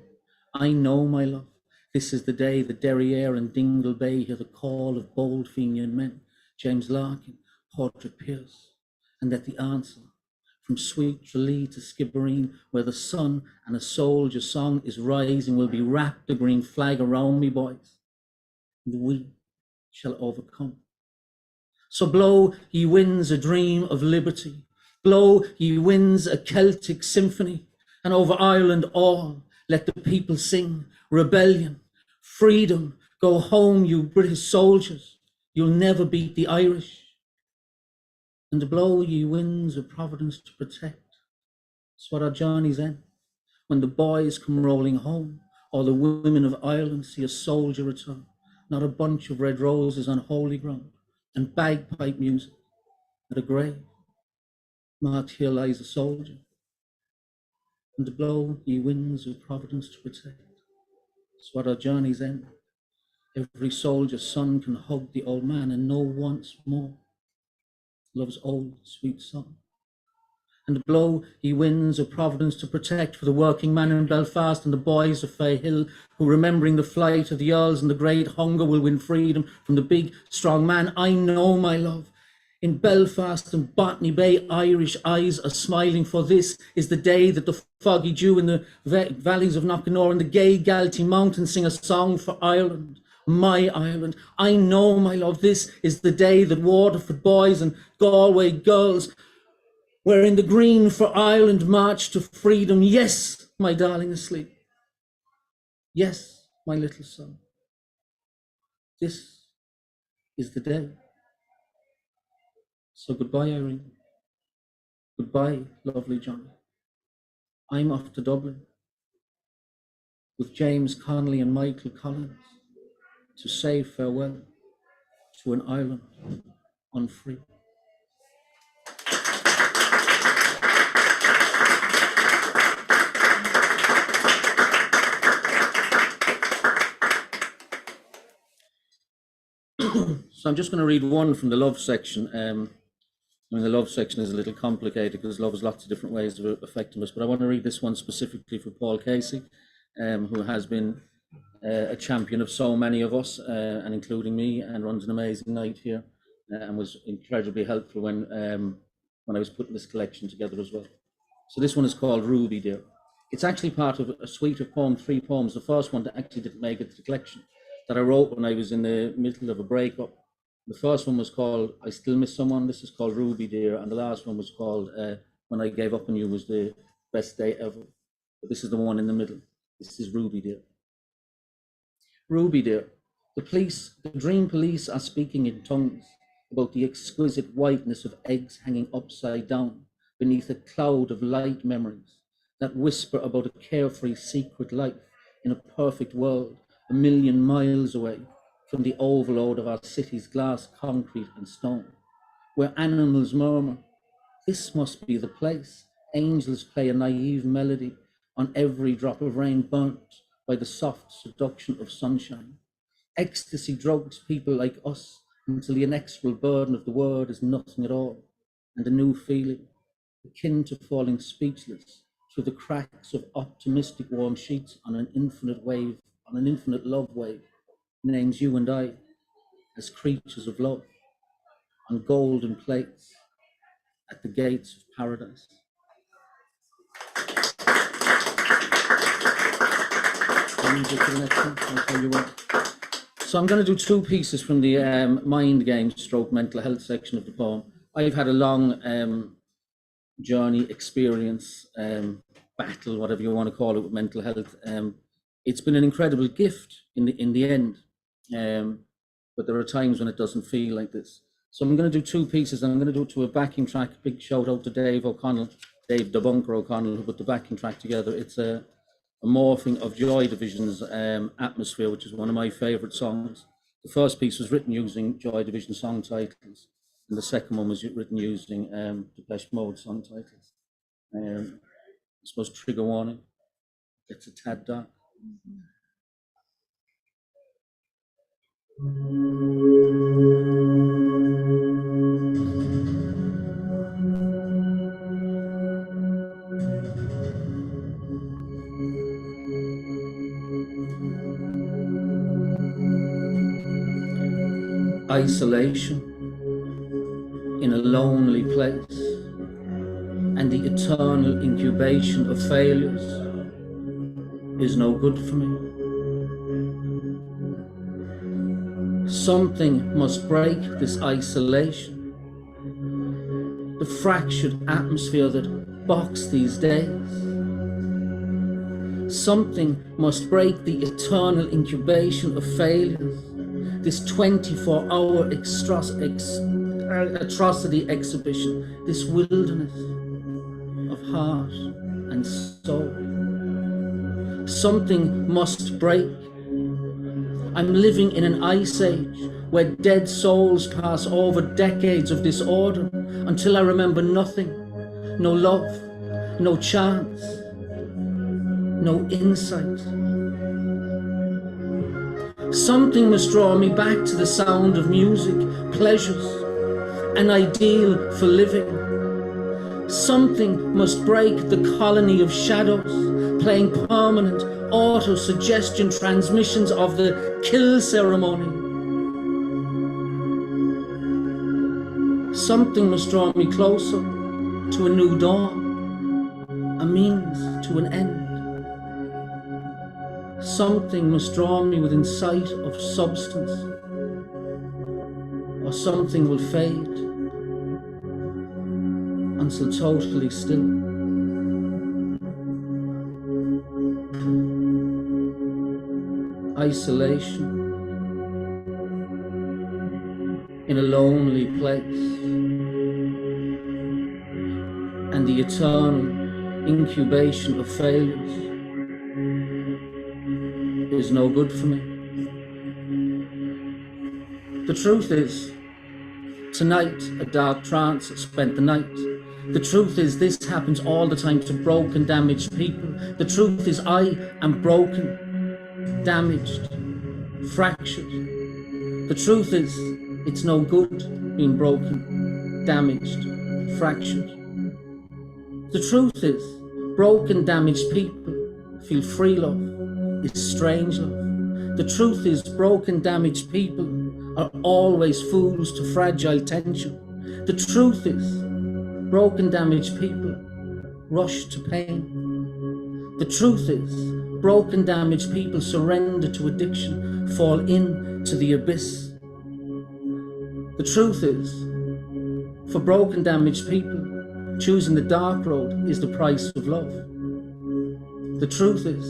Speaker 12: I know, my love, this is the day the Derriere and Dingle Bay hear the call of bold Fenian men, James Larkin, Padraig Pearse, and that the answer from sweet Tralee to Skibbereen, where the sun and a soldier's song is rising, will be wrapped the green flag around me, boys, and we shall overcome. So blow, ye winds, a dream of liberty. Blow, ye winds, a Celtic symphony. And over Ireland all, let the people sing. Rebellion, freedom, go home, you British soldiers. You'll never beat the Irish. And blow, ye winds of Providence to protect. It's what our journeys end. When the boys come rolling home, or the women of Ireland see a soldier return, not a bunch of red roses on holy ground, and bagpipe music at a grave. Marked here lies a soldier, and blow, ye winds of Providence to protect. It's what our journeys end. Every soldier's son can hug the old man and know once more love's old sweet song. And blow, ye winds of Providence to protect for the working man in Belfast and the boys of Fayhill, who, remembering the flight of the Earls and the great hunger, will win freedom from the big, strong man. I know, my love, in Belfast and Botany Bay, Irish eyes are smiling, for this is the day that the foggy dew in the valleys of Knocknor and the gay Galtee mountains sing a song for Ireland, my Ireland. I know, my love, this is the day that Waterford boys and Galway girls were in the green for Ireland march to freedom. Yes, my darling asleep. Yes, my little son. This is the day. So goodbye, Irene. Goodbye, lovely Johnny. I'm off to Dublin with James Connolly and Michael Collins to say farewell to an Ireland unfree. So I'm just going to read one from the love section. I mean, the love section is a little complicated because love has lots of different ways of affecting us, but I want to read this one specifically for Paul Casey, who has been a champion of so many of us, and including me, and runs an amazing night here, and was incredibly helpful when I was putting this collection together as well. So this one is called Ruby Dear. It's actually part of a suite of poems, 3 poems. The first one that actually didn't make it to the collection, that I wrote when I was in the middle of a breakup. The first one was called I Still Miss Someone. This is called Ruby Dear. And the last one was called When I Gave Up on You Was the Best Day Ever. But this is the one in the middle. This is Ruby Dear. Ruby Dear, the dream police are speaking in tongues about the exquisite whiteness of eggs hanging upside down beneath a cloud of light memories that whisper about a carefree secret life in a perfect world 1,000,000 miles away from the overload of our city's glass, concrete and stone, where animals murmur. This must be the place. Angels play a naive melody on every drop of rain burnt by the soft seduction of sunshine. Ecstasy drugs people like us until the inexorable burden of the word is nothing at all, and a new feeling, akin to falling speechless through the cracks of optimistic warm sheets on an infinite wave, on an infinite love wave, names you and I as creatures of love on golden plates at the gates of paradise. So I'm going to do two pieces from the mind game stroke mental health section of the poem. I've had a long journey, experience, battle, whatever you want to call it, with mental health. It's been an incredible gift in the end, but there are times when it doesn't feel like this. So I'm going to do two pieces, and I'm going to do it to a backing track. Big shout out to Dave O'Connell, Dave the Bunker O'Connell, who put the backing track together. It's a morphing of Joy Division's Atmosphere, which is one of my favourite songs. The first piece was written using Joy Division song titles, and the second one was written using Depeche Mode song titles. I suppose trigger warning, it's a tad dark. Isolation in a lonely place, and the eternal incubation of failures is no good for me. Something must break this isolation, the fractured atmosphere that boxed these days. Something must break the eternal incubation of failures, this 24-hour atrocity exhibition, this wilderness of heart and soul. Something must break. I'm living in an ice age where dead souls pass over decades of disorder until I remember nothing. No love, no chance, no insight. Something must draw me back to the sound of music, pleasures, an ideal for living. Something must break the colony of shadows, playing permanent auto-suggestion transmissions of the kill ceremony. Something must draw me closer to a new dawn, a means to an end. Something must draw me within sight of substance, or something will fade until totally still. Isolation in a lonely place, and the eternal incubation of failures is no good for me. The truth is, tonight a dark trance spent the night. The truth is, this happens all the time to broken, damaged people. The truth is, I am broken, damaged, fractured. The truth is, it's no good being broken, damaged, fractured. The truth is, broken, damaged people feel free love is strange love. The truth is, broken, damaged people are always fools to fragile tension. The truth is, broken, damaged people rush to pain. The truth is, broken, damaged people surrender to addiction, fall into the abyss. The truth is, for broken, damaged people, choosing the dark road is the price of love. The truth is,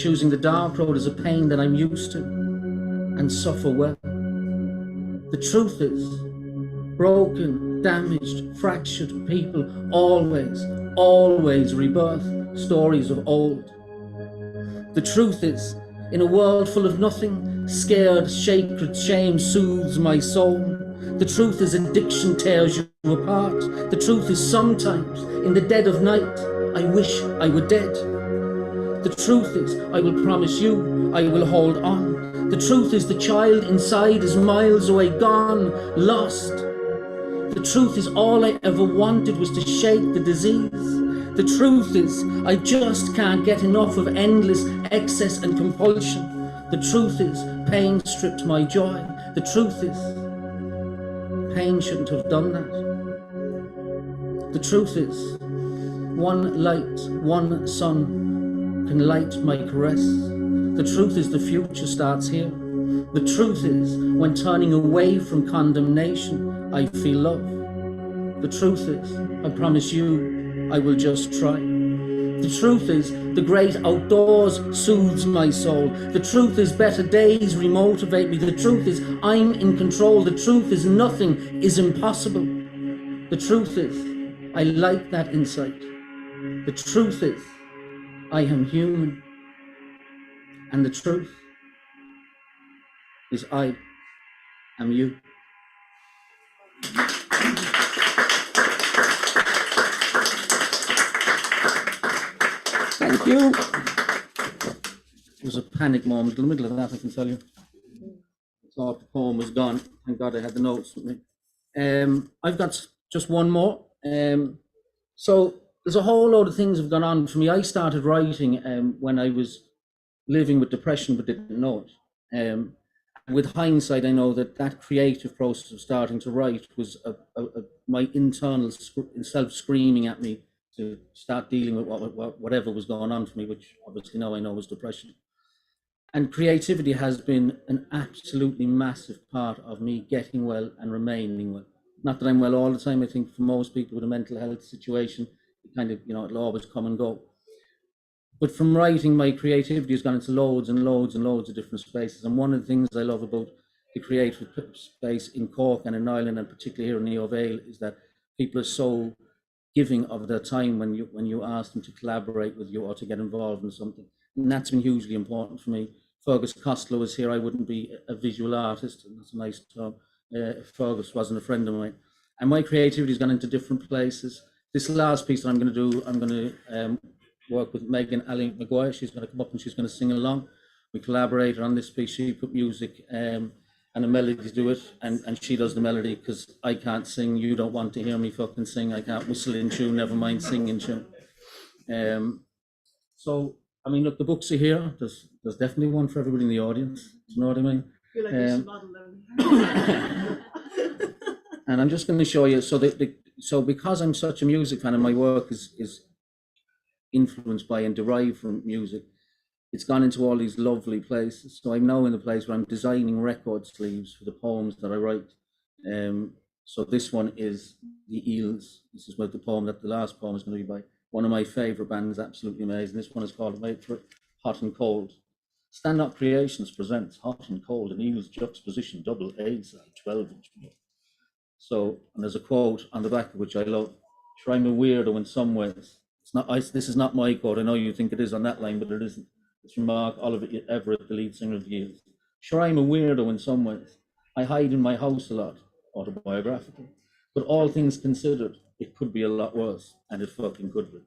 Speaker 12: choosing the dark road is a pain that I'm used to and suffer well. The truth is, broken, damaged, fractured people always rebirth stories of old. The truth is, in a world full of nothing, scared, sacred shame soothes my soul. The truth is addiction tears you apart. The truth is sometimes, in the dead of night, I wish I were dead. The truth is, I will promise you, I will hold on. The truth is, the child inside is miles away, gone, lost. The truth is, all I ever wanted was to shake the disease. The truth is, I just can't get enough of endless excess and compulsion. The truth is, pain stripped my joy. The truth is, pain shouldn't have done that. The truth is, one light, one sun can light my caress. The truth is, the future starts here. The truth is, when turning away from condemnation, I feel love. The truth is, I promise you, I will just try. The truth is, the great outdoors soothes my soul. The truth is, better days remotivate me. The truth is, I'm in control. The truth is, nothing is impossible. The truth is, I like that insight. The truth is, I am human. And the truth is, I am you. Thank you. It was a panic moment in the middle of that, I can tell you. I thought the poem was gone. Thank God I had the notes with me. I've got just one more. So there's a whole load of things have gone on for me. I started writing when I was living with depression but didn't know it. With hindsight, I know that creative process of starting to write was my internal self screaming at me to start dealing with whatever was going on for me, which obviously now I know was depression. And creativity has been an absolutely massive part of me getting well and remaining well. Not that I'm well all the time. I think for most people with a mental health situation, it kind of, it'll always come and go. But from writing, my creativity has gone into loads and loads and loads of different spaces. And one of the things I love about the creative space in Cork and in Ireland, and particularly here in Neo Vale, is that people are so giving of their time when you ask them to collaborate with you or to get involved in something. And that's been hugely important for me. Fergus Costello was here. I wouldn't be a visual artist, and that's a nice term, if Fergus wasn't a friend of mine. And my creativity has gone into different places. This last piece that I'm going to do, I'm going to work with Megan Ali Maguire. She's going to come up and she's going to sing along. We collaborated on this piece. She put music and a melody to it, and she does the melody because I can't sing. You don't want to hear me fucking sing. I can't whistle in tune, never mind sing in tune. So, I mean, look, the books are here. There's definitely one for everybody in the audience. Do you know what I mean?
Speaker 2: I feel like you should model them.
Speaker 12: And I'm just going to show you. So because I'm such a music fan and my work is influenced by and derived from music, it's gone into all these lovely places. So I'm now in the place where I'm designing record sleeves for the poems that I write. So this one is The Eels. This is about the poem that the last poem is going to be by one of my favorite bands, absolutely amazing. This one is called Dmytro, Hot and Cold. Stand Up Creations presents Hot and Cold, an Eels juxtaposition, double A-side, 12-inch. So, and there's a quote on the back of which I love. Sure, I'm a weirdo in some ways. This is not my quote. I know you think it is on that line, but it isn't. It's from Mark Oliver Everett, the lead singer of the Eels. Sure, I'm a weirdo in some ways. I hide in my house a lot, autobiographical. But all things considered, it could be a lot worse, and it fucking could be.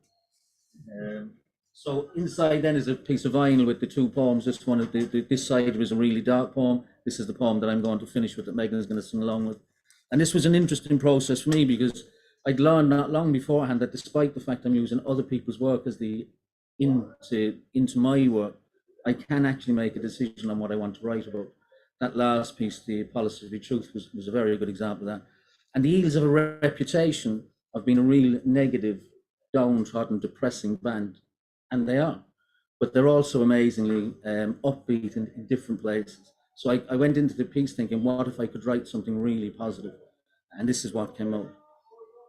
Speaker 12: So inside then is a piece of vinyl with the two poems. This one, this side was a really dark poem. This is the poem that I'm going to finish with, that Megan is going to sing along with. And this was an interesting process for me because I'd learned not long beforehand that despite the fact I'm using other people's work as into my work, I can actually make a decision on what I want to write about. That last piece, The Policy of Truth, was a very good example of that. And the Eels have a reputation of being a real negative, downtrodden, depressing band, and they are. But they're also amazingly upbeat in different places. So I went into the piece thinking, what if I could write something really positive? And this is what came out.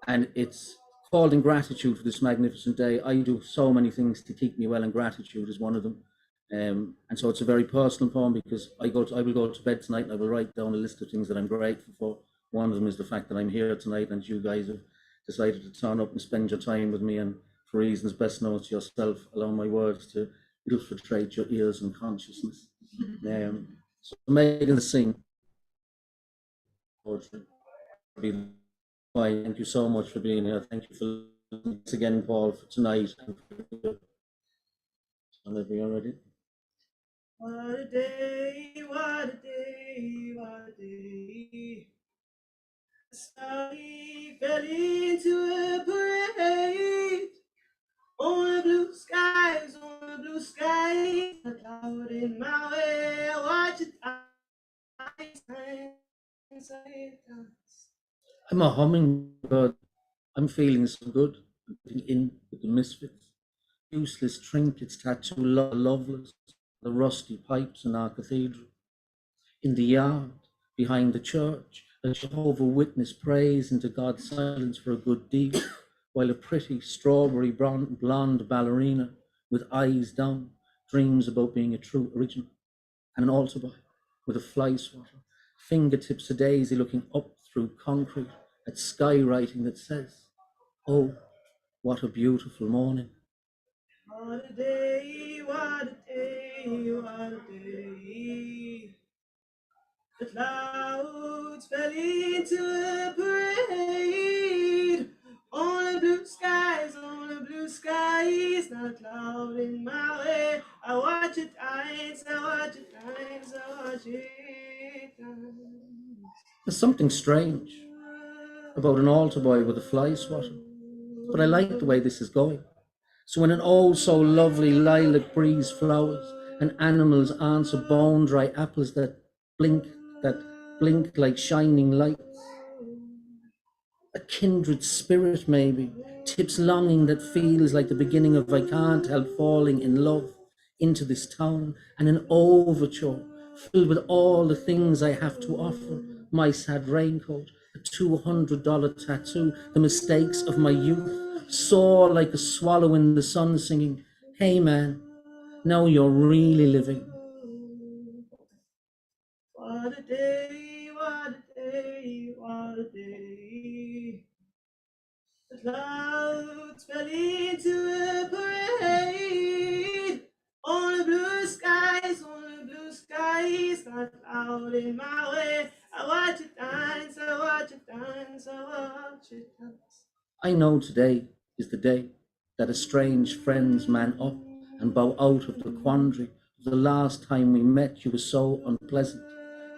Speaker 12: And it's called In Gratitude for This Magnificent Day. I do so many things to keep me well, and gratitude is one of them. And so it's a very personal poem because I will go to bed tonight and I will write down a list of things that I'm grateful for. One of them is the fact that I'm here tonight and you guys have decided to turn up and spend your time with me, and for reasons best known to yourself, allow my words to infiltrate your ears and consciousness. So Megan to sing poetry. Fine. Thank you so much for being here. Thank you for thanks again, Paul, for tonight. Whenever you're ready.
Speaker 10: What a day, what a day, what a day. I fell into a parade. On the blue skies, a cloud in my way. I watch it dance.
Speaker 12: I'm a hummingbird. I'm feeling so good. In with the misfits, useless trinkets, tattoo loveless, the rusty pipes in our cathedral. In the yard, behind the church, a Jehovah Witness prays into God's silence for a good deed, while a pretty strawberry blonde ballerina with eyes down dreams about being a true original. And an altar boy with a fly swatter, fingertips a daisy looking up through concrete at skywriting that says, "Oh, what a beautiful morning."
Speaker 10: What a day, what a day, what a day. The clouds fell into a parade. On the blue skies, not a cloud in my way. I watch it dance, I watch it dance, I watch it dance.
Speaker 12: There's something strange about an altar boy with a fly swatter, but I like the way this is going. So when an oh so lovely lilac breeze flowers and animals answer bone dry apples that blink like shining lights, a kindred spirit maybe tips longing that feels like the beginning of I can't help falling in love into this town, and an overture filled with all the things I have to offer: my sad raincoat, a $200 tattoo, the mistakes of my youth, soar like a swallow in the sun singing, "Hey man, now you're really living."
Speaker 10: What a day, what a day, what a day. The clouds fell into a parade. On the blue skies, not a cloud in my way. I watch it dance, I watch it dance, I watch it dance.
Speaker 12: I know today is the day that estranged friends man up and bow out of the quandary of the last time we met. You were so unpleasant.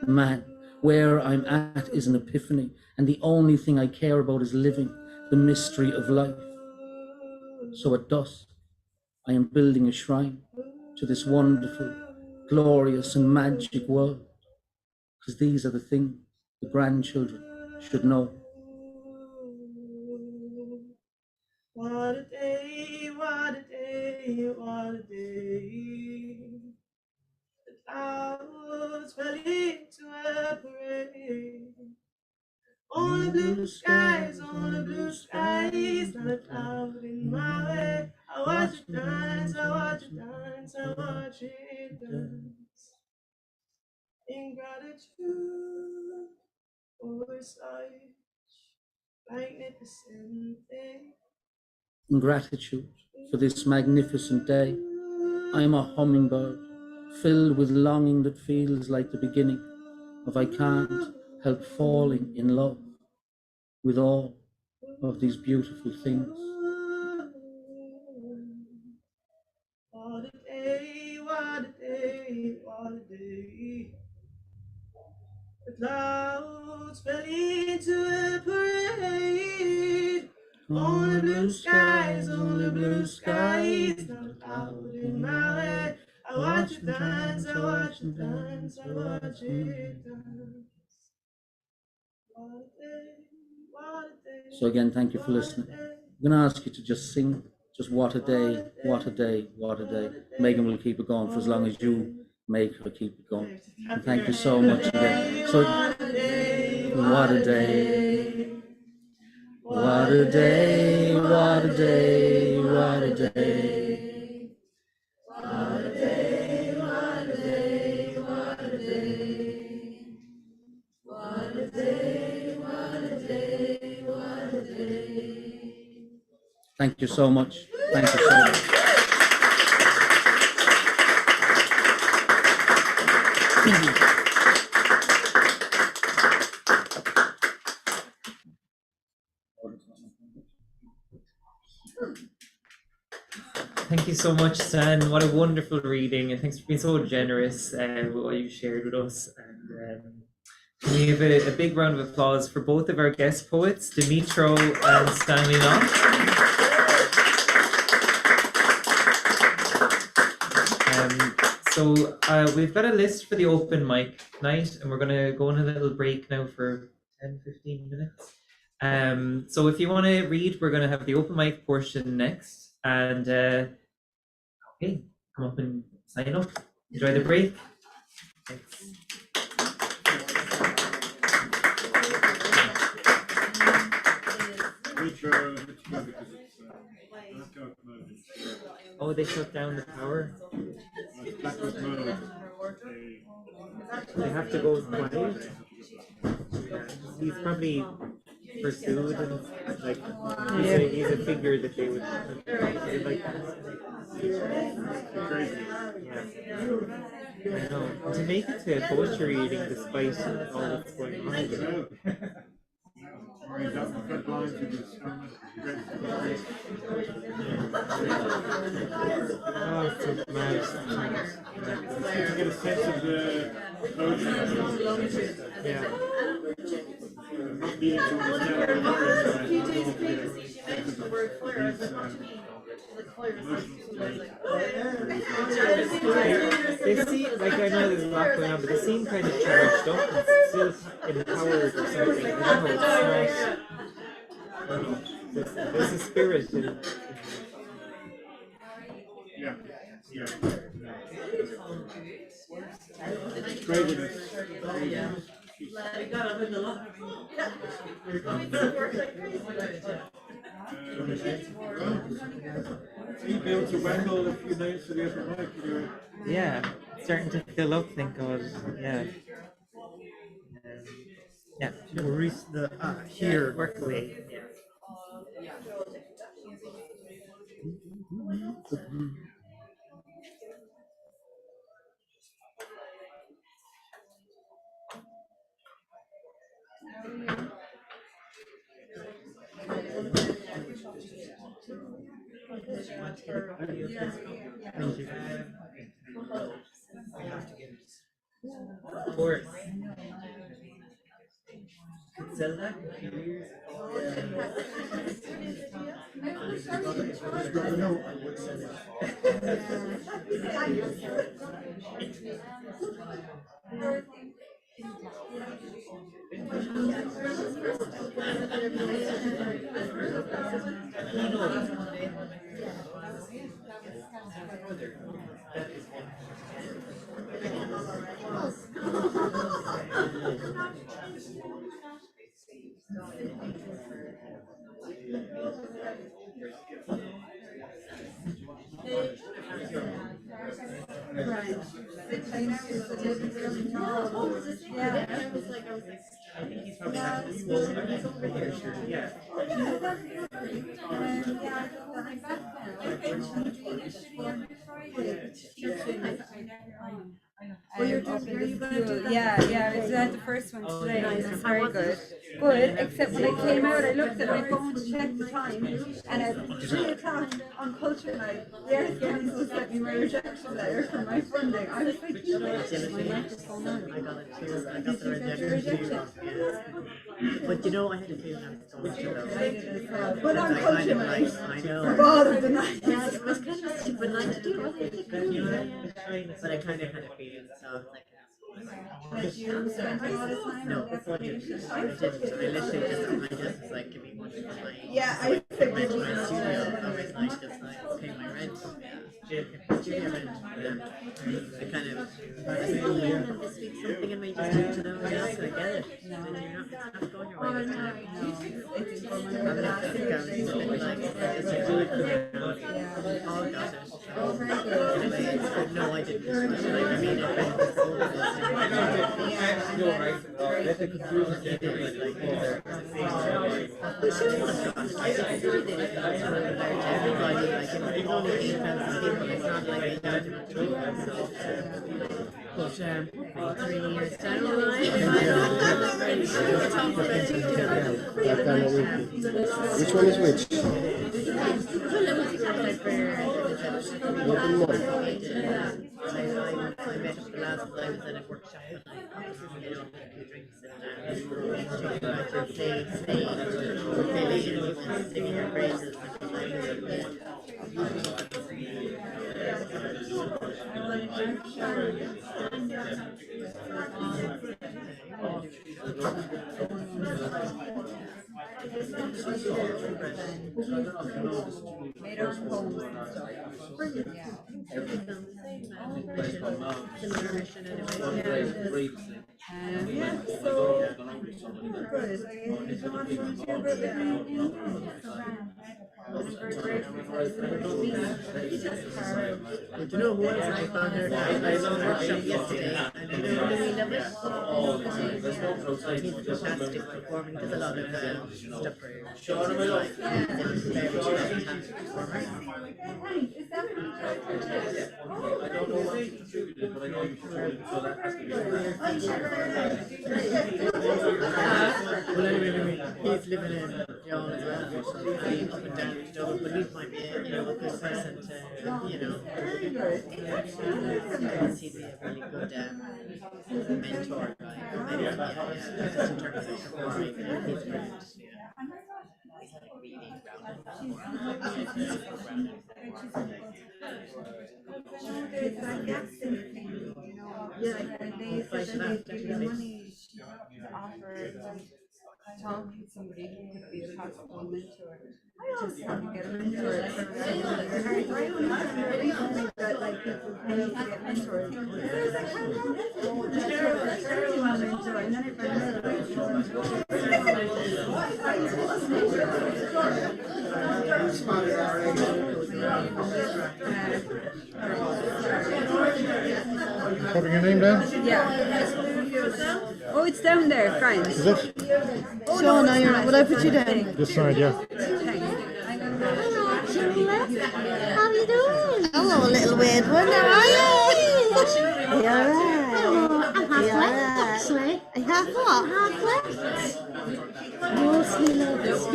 Speaker 12: Man, where I'm at is an epiphany, and the only thing I care about is living the mystery of life. So at dusk, I am building a shrine to this wonderful, glorious and magic world, because these are the things the grandchildren should know.
Speaker 10: What a day, what a day, what a day. The clouds fell into a parade. On the blue skies, not a cloud in my way. I watch it dance, I watch it dance, I watch it dance. In gratitude for such magnificent thing.
Speaker 12: In gratitude for this magnificent day, I am a hummingbird filled with longing that feels like the beginning of I can't help falling in love with all of these beautiful things.
Speaker 10: What a day, what a day, what a day. The clouds fell into a parade. On the blue skies, not a cloud in my way. I watch it dance, I watch it dance, I watch it dance. What a day, what a day.
Speaker 12: So again, thank you for listening. I'm going to ask you to just sing, just what a day, what a day, what a day. Megan will keep it going for as long as you make her keep it going. And thank you so much again. So, what a day, what a day, what a day, what a day, what a day. What a day, what a day, what a day. What a day, what a day, what a day. Thank you so much. Thank you so much.
Speaker 1: Thank you so much, Stan. What a wonderful reading, and thanks for being so generous with what you shared with us. And can we have a big round of applause for both of our guest poets, Dmytro and Stanley Notte. So we've got a list for the open mic night, and we're going to go on a little break now for 10-15 minutes. So if you want to read, we're going to have the open mic portion next. And okay, come up and sign up. Enjoy the break. Thanks. Oh, they shut down the power. They have to go quiet. He's probably pursued and like he's a figure that they would like. I know. To make it to a poetry reading despite all that's going on.
Speaker 9: Oh,
Speaker 1: it's so mad.
Speaker 9: To get a sense of the poetry.
Speaker 1: Yeah.
Speaker 9: Not being able to understand the words.
Speaker 10: A few days previously, she mentioned the word flare. I said, what do you mean?
Speaker 1: They seem like I know there's a lot going on, but they seem kind of charged up and still empowered or something. I don't know, it's not. I don't know. There's a spirit in it.
Speaker 9: Yeah. Craziness. You be able to wangle a few names for the open mic.
Speaker 1: Yeah, it's starting to fill up, thank God. Yeah. Yeah.
Speaker 5: We'll reach the here.
Speaker 1: Work away. Yeah. Of course. Could sell that in a few years. I think he's probably having a small yeah.
Speaker 8: Are you going to do that? Yeah, I had the first one today. It was very good. Good, except when it came out, I looked at my phone to check the time, and at 3 o'clock on Culture Night, the Art Council sent me my rejection letter from my funding. I was like, you know, my microphone on.
Speaker 13: I got it too. I got the rejection too. Yeah. But you know, I had a feeling I was going to though.
Speaker 8: But on Culture Night,
Speaker 13: I know.
Speaker 8: of all of the nights.
Speaker 13: Yeah, it was kind of a stupid night to do. But I kind of had a feeling, so I was like,
Speaker 8: Did you spend a lot of time?
Speaker 13: no, I didn't. I literally just on my desk was like, give me one for my
Speaker 8: Yeah, I
Speaker 13: my
Speaker 8: figured
Speaker 13: studio. I was like, just like, pay my rent. Studio rent. I kind of. This week something in me just told to know you're not going to get it. And you're not going your way. I think I was a bit like, just to do it for the all got it. No, I didn't. I mean, but 3 years down the line,
Speaker 9: Which one is which?
Speaker 13: I met up the last time I was at a workshop and I had a few drinks and talking about your place, and singing your praises.
Speaker 8: Made our homes and stuff. Yeah, so good.
Speaker 13: Do you know who else I found there? I was on a workshop yesterday and I really love it. He's fantastic performing. There's a lot of stuff for very fantastic performer.
Speaker 12: I don't know what you contributed, but I know you contributed, so that has to be
Speaker 13: Well, anyway, he's living in John as well, so I'm up and down Dublin, but he might be a good person to, he'd be a really good mentor guy. Just in terms of performing, he's brilliant.
Speaker 8: There's like accent thing, you know, and they said that they'd give you money to offer talk to somebody who could be a possible mentor. I just want to get a mentor. I don't that like people pay to get mentors. There's a terrible mentor, and then
Speaker 14: Putting your name down?
Speaker 8: yeah. Oh, it's down there, fine.
Speaker 14: Is it?
Speaker 8: Oh,
Speaker 2: no, no, you're not. Would I put you down?
Speaker 14: This side, yeah.
Speaker 2: How you doing? Hello, little weird one. How are you? You alright? I'm half actually. Half what? Half left. Mostly left.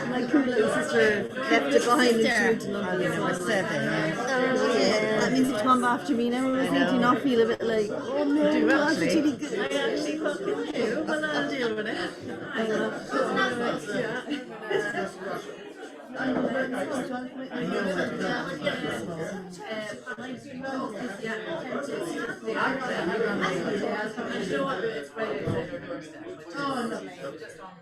Speaker 2: My cool little sister left it behind and flew to London when I was 7. Oh yeah. That means you come after me now. I was 18. I feel a bit like, oh no,
Speaker 13: Do you
Speaker 2: I'm
Speaker 13: actually?
Speaker 2: actually good.
Speaker 13: I actually fucking do, but I'll deal with it.
Speaker 10: That's an Irish very high class stage. And so I've done it. I mean, I didn't.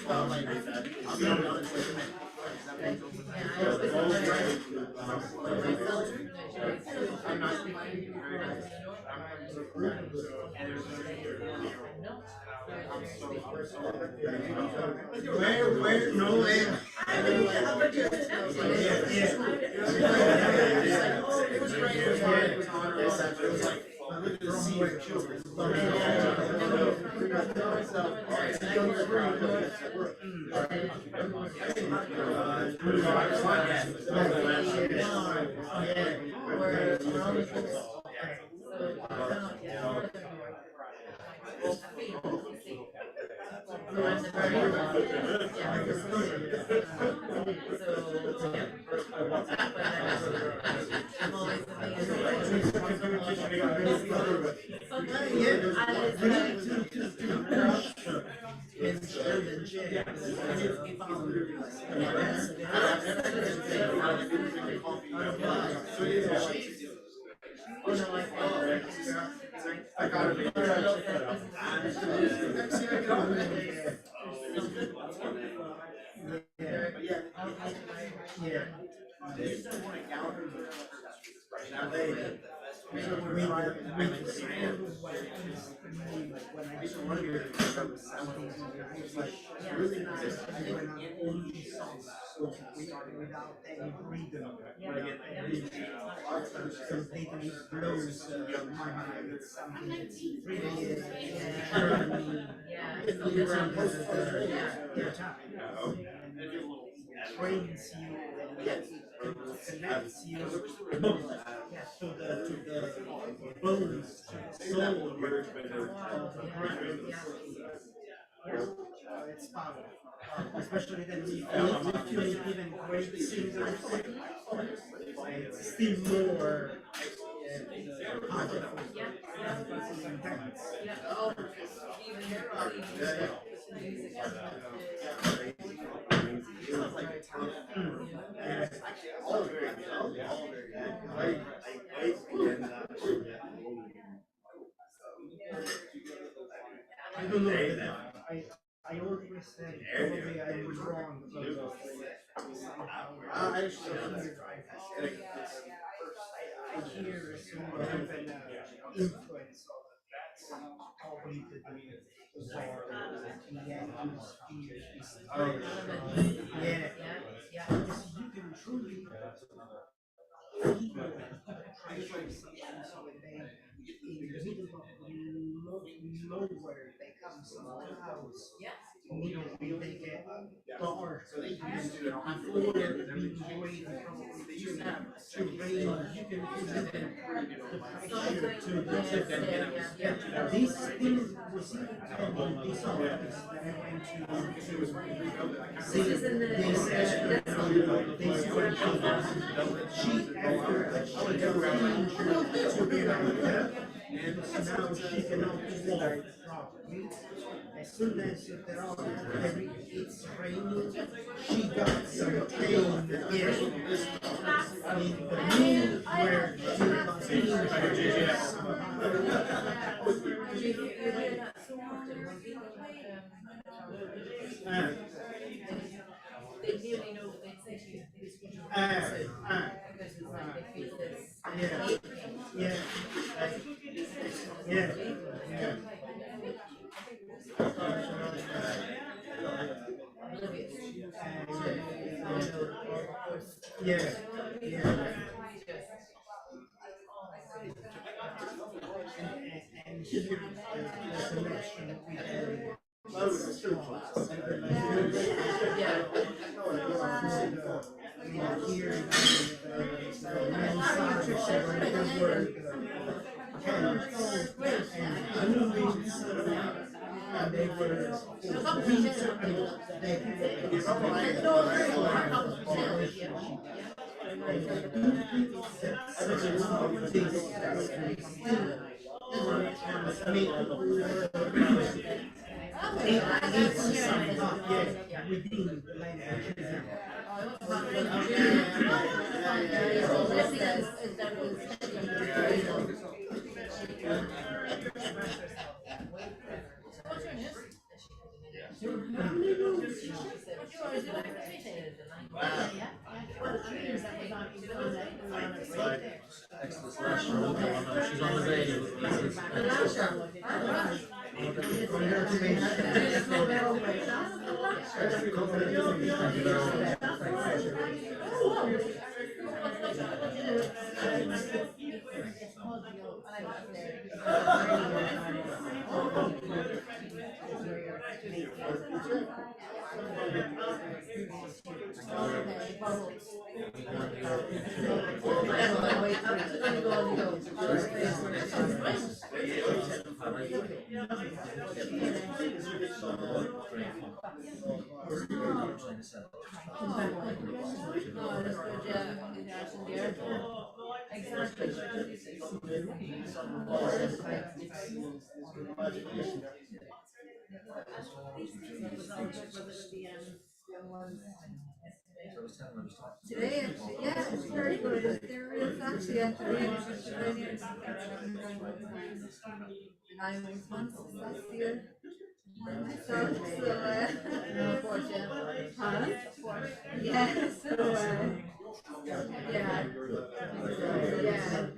Speaker 10: But like, Trains you and connects you to the bones, to the soul of the brain. It's powerful, especially then if you even great singers, it's still more powerful. It's intense. I don't know. I always said probably I was wrong. I hear some of an influence of that. Probably the because you can truly in the middle of nowhere, they come some clouds. Immediately they get dark. Before being waiting probably to rain, you can feel the pressure to this thing was even in this office that I went to see this she after she got to be like and now she cannot walk properly. As soon as it's raining, she got some pain in the knee where she was injured
Speaker 13: They really know that they say to you,
Speaker 10: and here the connection with within the language.
Speaker 12: She's on the radio.
Speaker 8: Today, actually, yeah, it's very good. They're real flashy at the end, which is really interesting. I was once a sassier myself, so, huh? Yeah, so, yeah. Yeah,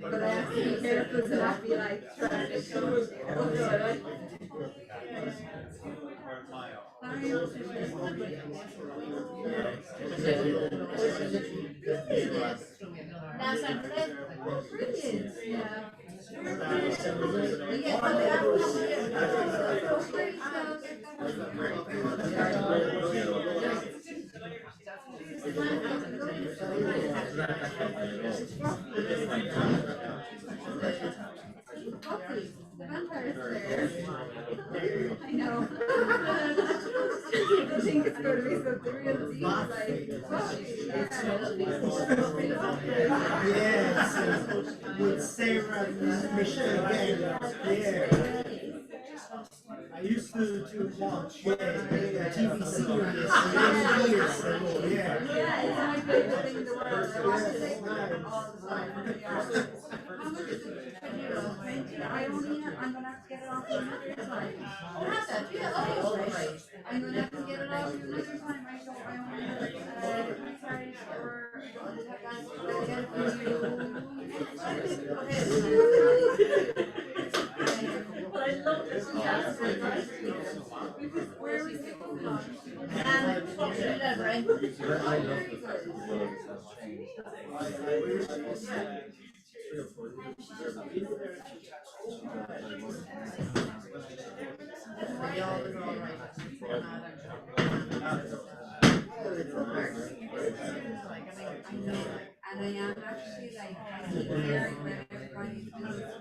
Speaker 8: but I have to be careful to not be like trying to show it. Brilliant, yeah. I know. I think it's going to be something real deep, like,
Speaker 10: Yes, with Sarah Michelle again. Yeah. I used to watch a TV series many years ago. Yeah.
Speaker 8: Yeah, it's my favorite thing in the world. I watch it all the time. Yeah. How much is it? I'm gonna have to get it off you another time. Oh, have that? Yeah, right. I'm gonna have to get it off you another time. I only have sorry or get it from you. But I love this. Where we sit on. And I am actually like hearing where everybody's business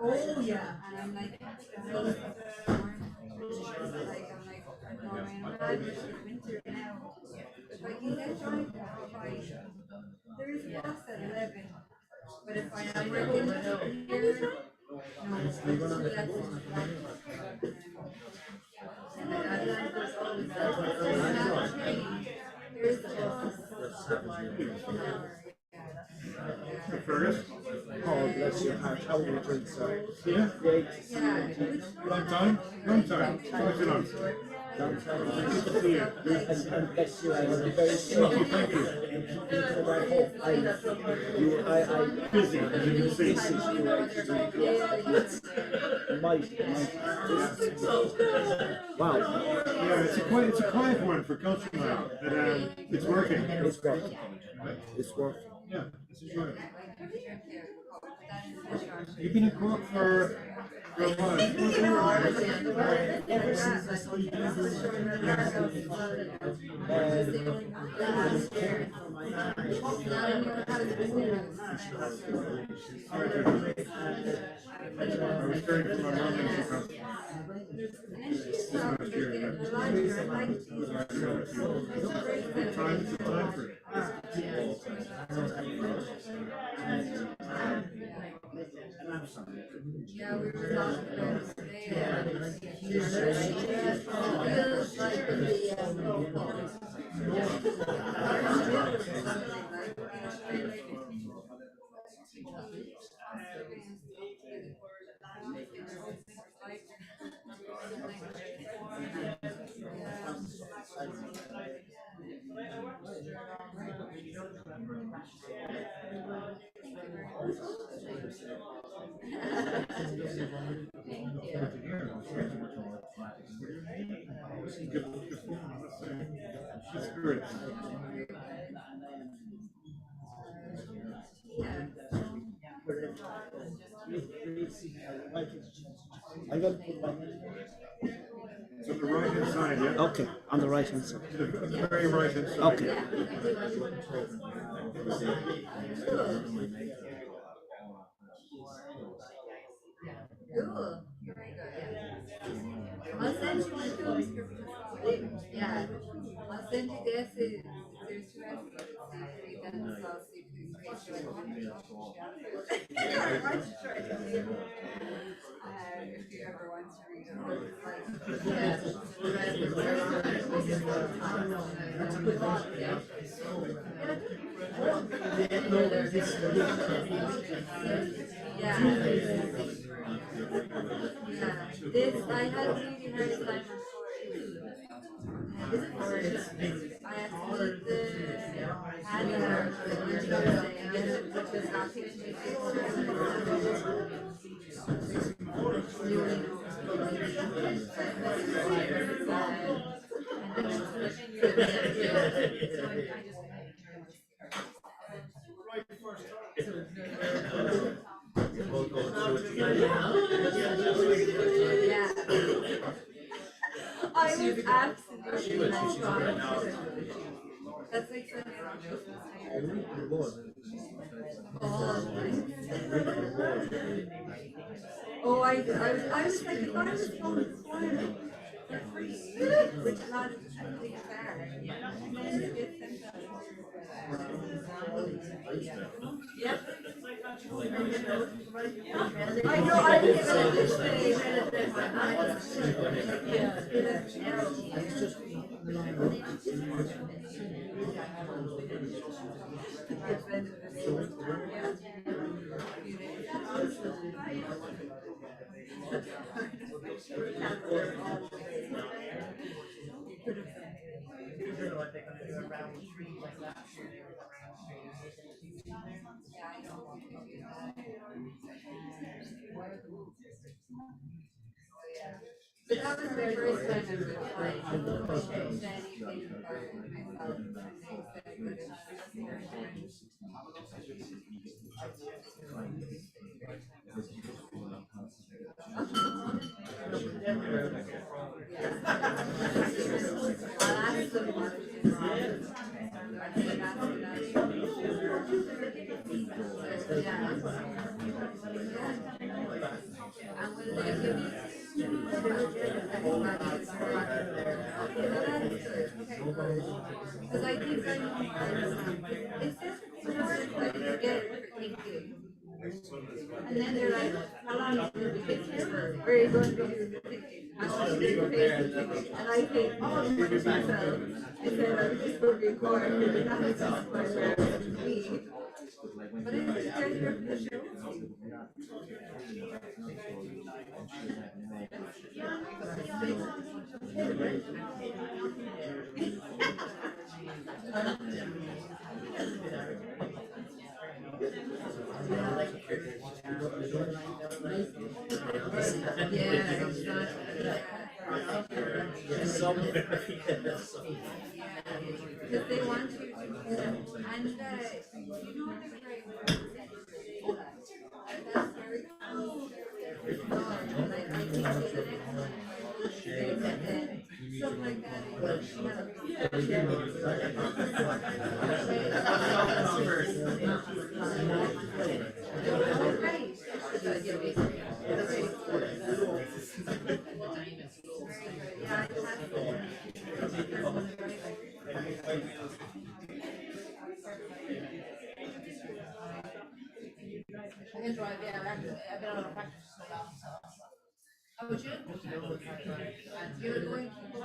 Speaker 8: oh yeah. And I'm like, winter now. If I can get joined there is a bus at 11. But if I am working here, no, it's too late. There's the bus.
Speaker 9: Fergus?
Speaker 10: Oh, bless you. How would you drink, sir?
Speaker 9: Yeah?
Speaker 8: Yeah.
Speaker 9: Long time? Long time. Quite a long time.
Speaker 10: Long time.
Speaker 9: Good to see you.
Speaker 10: And bless you. I'm very sorry.
Speaker 9: Thank you.
Speaker 10: And keep people right home. I
Speaker 9: Busy, as you can see.
Speaker 10: Wow.
Speaker 9: Yeah, it's a quiet one for culture now, but it's working.
Speaker 10: It's working. It's working.
Speaker 9: Yeah, it's enjoyable. You've been in Cork for a while.
Speaker 10: Ever since I saw you caring for my eyes.
Speaker 9: I was caring for my mom when she passed. Last year, it's a time for it.
Speaker 8: Yeah, we were talking about
Speaker 5: I got to put my hand.
Speaker 9: It's on the right hand side, yeah?
Speaker 5: Okay, on the right hand side.
Speaker 9: The very right hand side.
Speaker 5: Okay.
Speaker 8: Cool. I'll send you my film. Yeah. I'll send you this. There's two episodes. Then I'll see if you if you ever want to read This I had a really hard time before. I had to put the hand out and then put the I was absolutely that's like oh, I was like, if I was going to Florida for free, which is not actually fair, and then you get sent out. Yep. I know, I didn't get this thing. But that was my first time ever flying anything about because I think it's just and then they're like, how long are you going to be here? Where are you going to be? And I think, oh, for myself, I said, I was just going to record, and that was just my me. But it's just here for the show. Because they want you to, and you know the great that's very cool. Like I think the next one, something like I can drive, yeah, I've been on a practice for so long, so. Oh, would you? You're going to keep on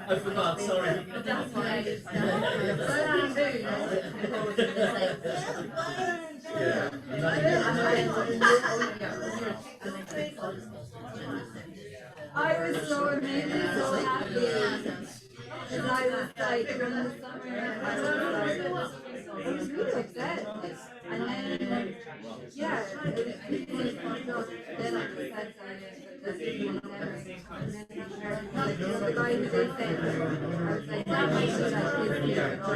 Speaker 12: I forgot, sorry.
Speaker 8: I was so amazing, so happy. And I was like, in the summer, I was really upset. And then, yeah, it was really fucked up. Then I just said, sorry, but and then the guy who did say, I was like, that might be like his year, and all I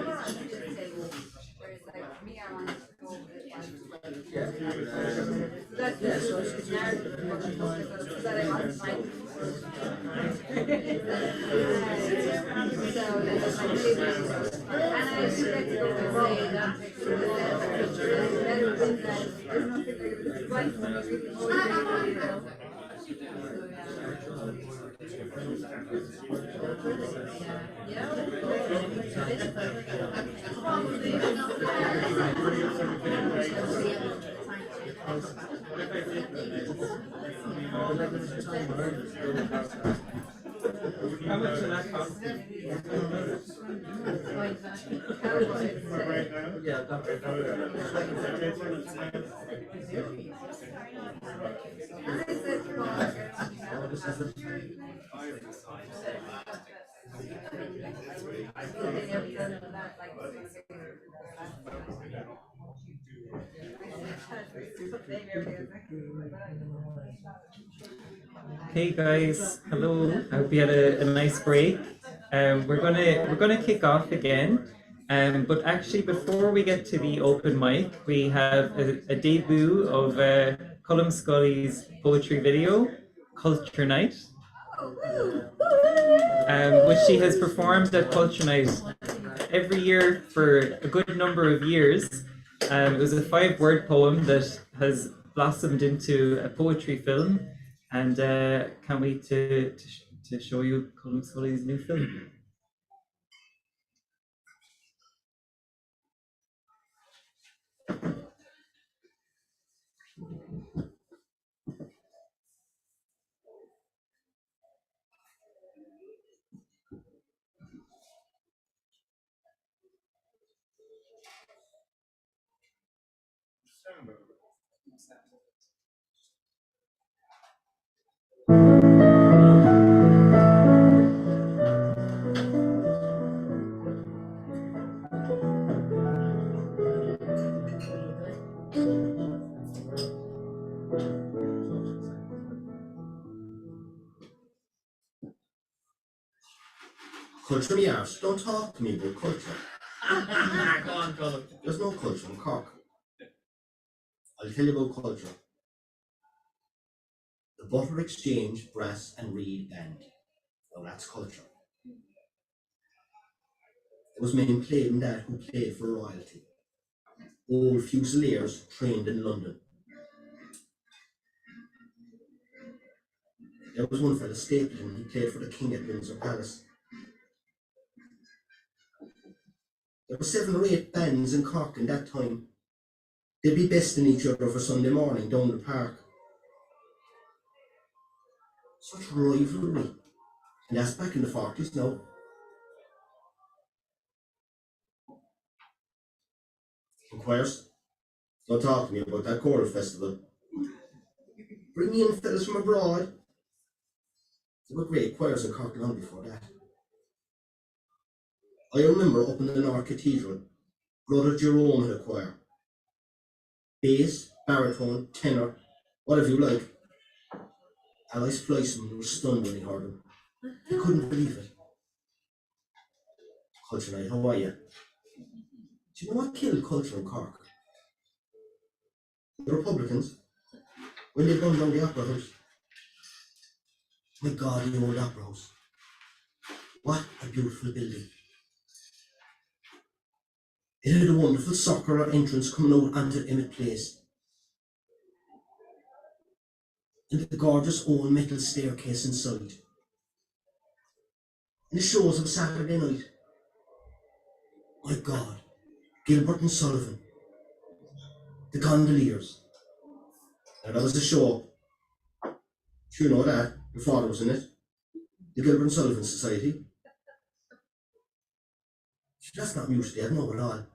Speaker 8: wanted whereas like me, I wanted to go with it. That's the narrative that I want to find. And I do get to go and say that better than that. There's nothing like it's right when you really motivate, you know.
Speaker 1: How much did that cost?
Speaker 12: Yeah,
Speaker 1: Hey guys, hello. I hope you had a nice break. We're gonna kick off again. But actually, before we get to the open mic, we have a debut of Colm Scully's poetry video, Culture Night, which she has performed at Culture Night every year for a good number of years. It was a 5-word poem that has blossomed into a poetry film, and can't wait to show you Colm Scully's new film.
Speaker 15: Culture me arse. Don't talk to me about culture.
Speaker 12: Go on, Colm.
Speaker 15: There's no culture in Cork. I'll tell you about culture. The Butter Exchange Brass and Reed Band. Now that's culture. There was men played in that who played for royalty. Old Fusiliers trained in London. There was one fella, Stapleton, he played for the King at Windsor Palace. There were 7 or 8 bands in Cork in that time. They'd be besting each other for Sunday morning down the park. Such rivalry. And that's back in the 40s now. And choirs, don't talk to me about that choral festival. Bring in fellas from abroad. There were great choirs in Cork long before that. I remember up in the North Cathedral, Brother Jerome had a choir. Bass, baritone, tenor, whatever you like. Alice Fleissman was stunned when he heard him. He couldn't believe it. Culture night, how are you? Do you know what killed culture in Cork? The Republicans, when they burned down the Opera House. My God, the old Opera House. What a beautiful building. It had a wonderful circular entrance coming out onto Emmett Place. And the gorgeous old metal staircase inside. And the shows of Saturday night. My God, Gilbert and Sullivan. The Gondoliers. And that was the show. You know that, your father was in it. The Gilbert and Sullivan Society. That's not music they have no at all.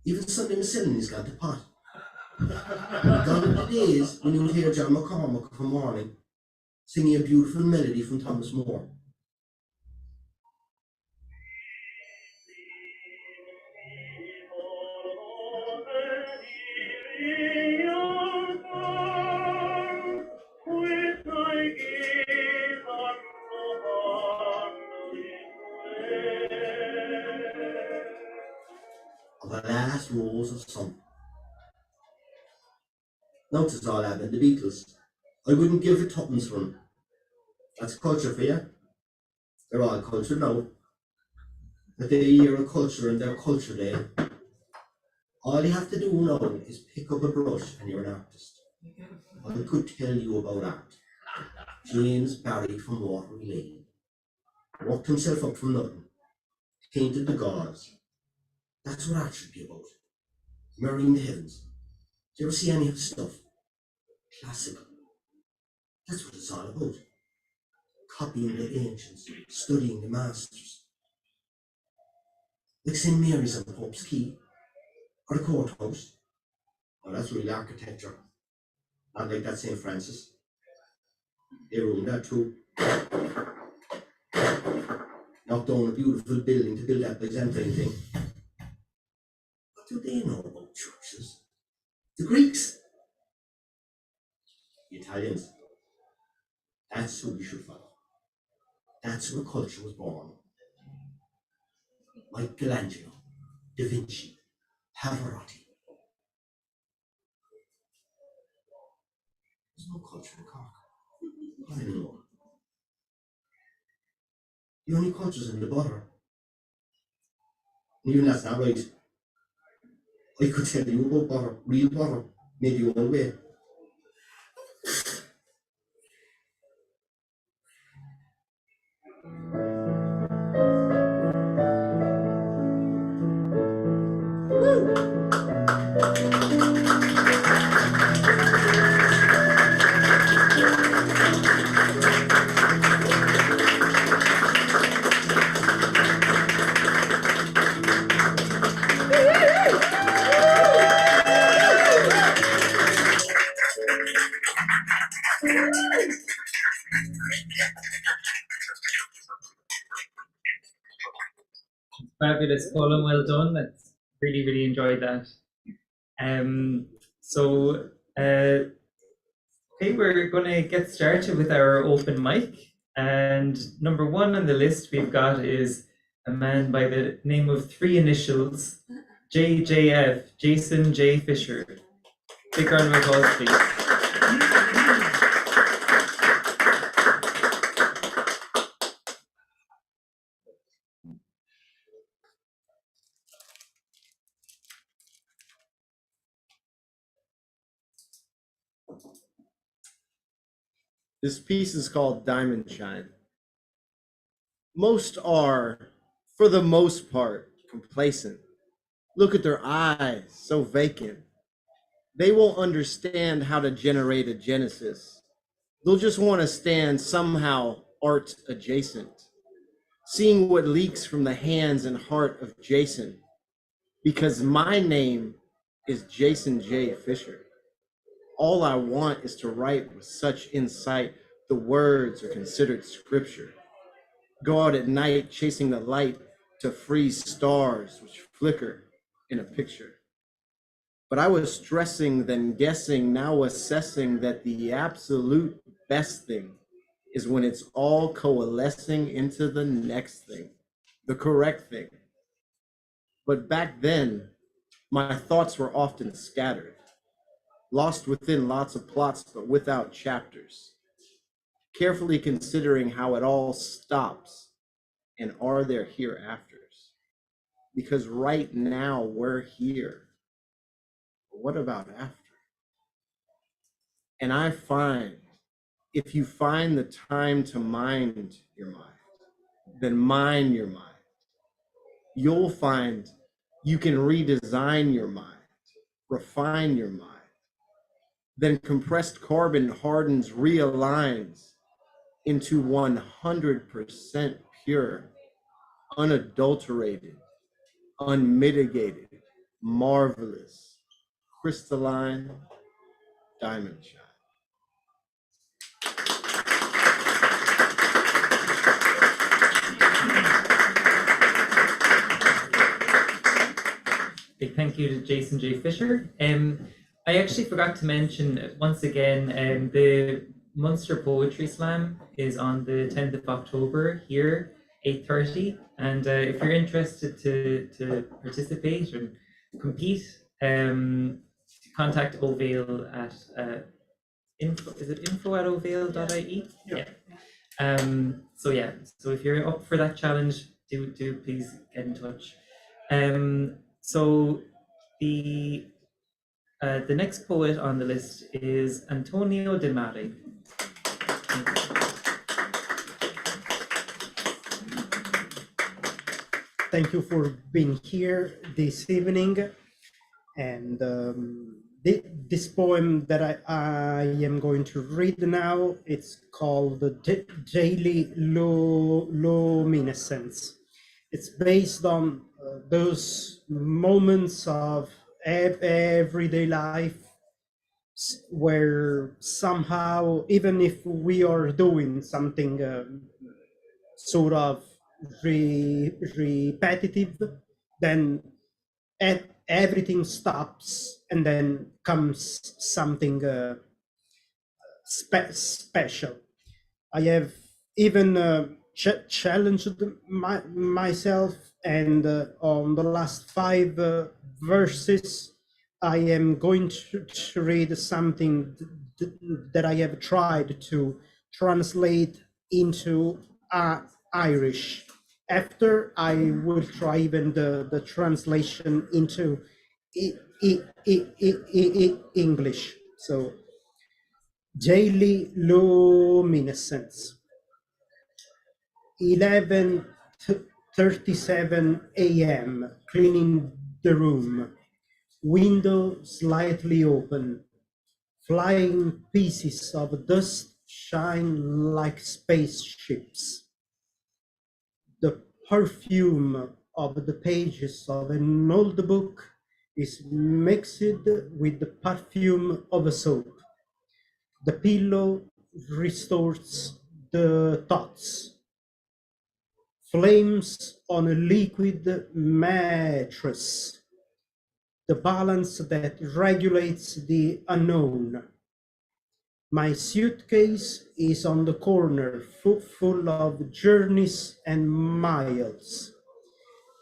Speaker 15: Even Sunday Miscellany's got the pot. Gone are the days when you would hear John McCormack from morning singing a beautiful melody from Thomas Moore. Of the last rose of sun. Now it's all happened, the Beatles. I wouldn't give a tuppence for them. That's culture for you. They're all culture now. But they hear a culture and their culture day. All you have to do now is pick up a brush and you're an artist. I could tell you about art. James Barry from Watery Lane worked himself up from nothing, painted the gods. That's what art should be about. Mirroring the heavens. Do you ever see any of the stuff? Classical. That's what it's all about. Copying the ancients, studying the masters. Like St. Mary's on Pope's Quay, or the courthouse. Oh, that's real architecture. Not like that St. Francis. They ruined that too. Knocked down a beautiful building to build that Byzantine thing. What do they know about churches? The Greeks. The Italians. That's who we should follow. That's where culture was born. Michelangelo, Da Vinci, Pavarotti. There's no culture in Cork. Not anymore. The only culture's in the butter. And even that's not right. I could tell you about butter, real butter, maybe your own way.
Speaker 1: Fabulous, Colin, well done. That's really, really enjoyed that. Okay, we're going to get started with our open mic. And number 1 on the list we've got is a man by the name of 3 initials, JJF, Jason J. Fisher. Big round of applause, please.
Speaker 16: This piece is called Diamond Shine. Most are, for the most part, complacent. Look at their eyes, so vacant. They won't understand how to generate a genesis. They'll just want to stand somehow art adjacent, seeing what leaks from the hands and heart of Jason, because my name is Jason J. Fisher. All I want is to write with such insight, the words are considered scripture. Go out at night chasing the light to freeze stars which flicker in a picture. But I was stressing, then guessing, now assessing that the absolute best thing is when it's all coalescing into the next thing, the correct thing. But back then, my thoughts were often scattered, lost within lots of plots, but without chapters, carefully considering how it all stops and are there hereafters? Because right now we're here. But what about after? And I find if you find the time to mind your mind, then mind your mind. You'll find you can redesign your mind, refine your mind. Then compressed carbon hardens, realigns into 100% pure, unadulterated, unmitigated, marvelous, crystalline diamond shine.
Speaker 1: Big thank you to Jason J. Fisher. I actually forgot to mention once again, the Munster Poetry Slam is on the 10th of October here, 8:30. And if you're interested to participate and compete, contact Ovale at info@ovale.ie? Yeah. So if you're up for that challenge, do please get in touch. So the next poet on the list is Antonio Dmytro.
Speaker 17: Thank you for being here this evening. And this poem that I am going to read now, it's called Daily Luminescence. It's based on those moments of everyday life where somehow, even if we are doing something sort of repetitive, then everything stops and then comes something special. I have even challenged myself, and on the last 5 verses, I am going to read something that I have tried to translate into Irish. After, I will try even the translation into English. So, daily luminescence. 11:37 a.m. Cleaning the room. Window slightly open. Flying pieces of dust shine like spaceships. The perfume of the pages of an old book is mixed with the perfume of a soap. The pillow restores the thoughts. Flames on a liquid mattress. The balance that regulates the unknown. My suitcase is on the corner, full of journeys and miles.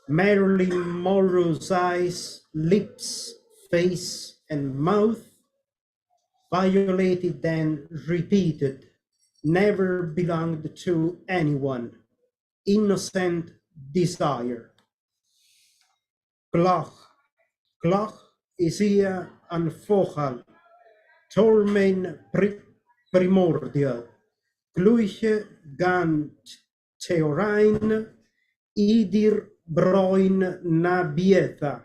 Speaker 17: Marilyn Monroe's eyes, lips, face, and mouth, violated and repeated, never belonged to anyone. Innocent desire. Gloch is here and focal, torment primordial, Gluche gan theorein idir broin nabieta.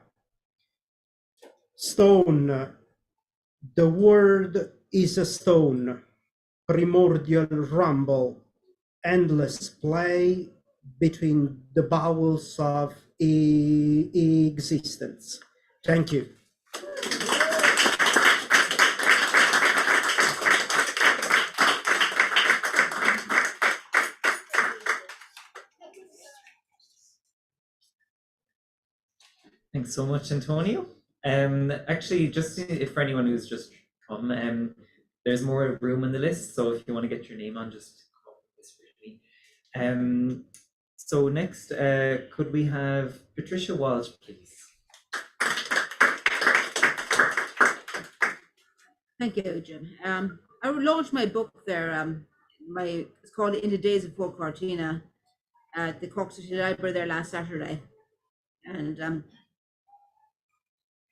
Speaker 17: Stone. The word is a stone. Primordial rumble. Endless play between the bowels of existence. Thank you.
Speaker 1: Thanks so much, Antonio. Actually, just for anyone who's just come, there's more room in the list, so if you want to get your name on, just come up with this for me. So next, could we have Patricia Walsh, please?
Speaker 18: Thank you, Jim. I launched my book there. It's called In the Days of Folk Cortina at the Cork City Library there last Saturday, and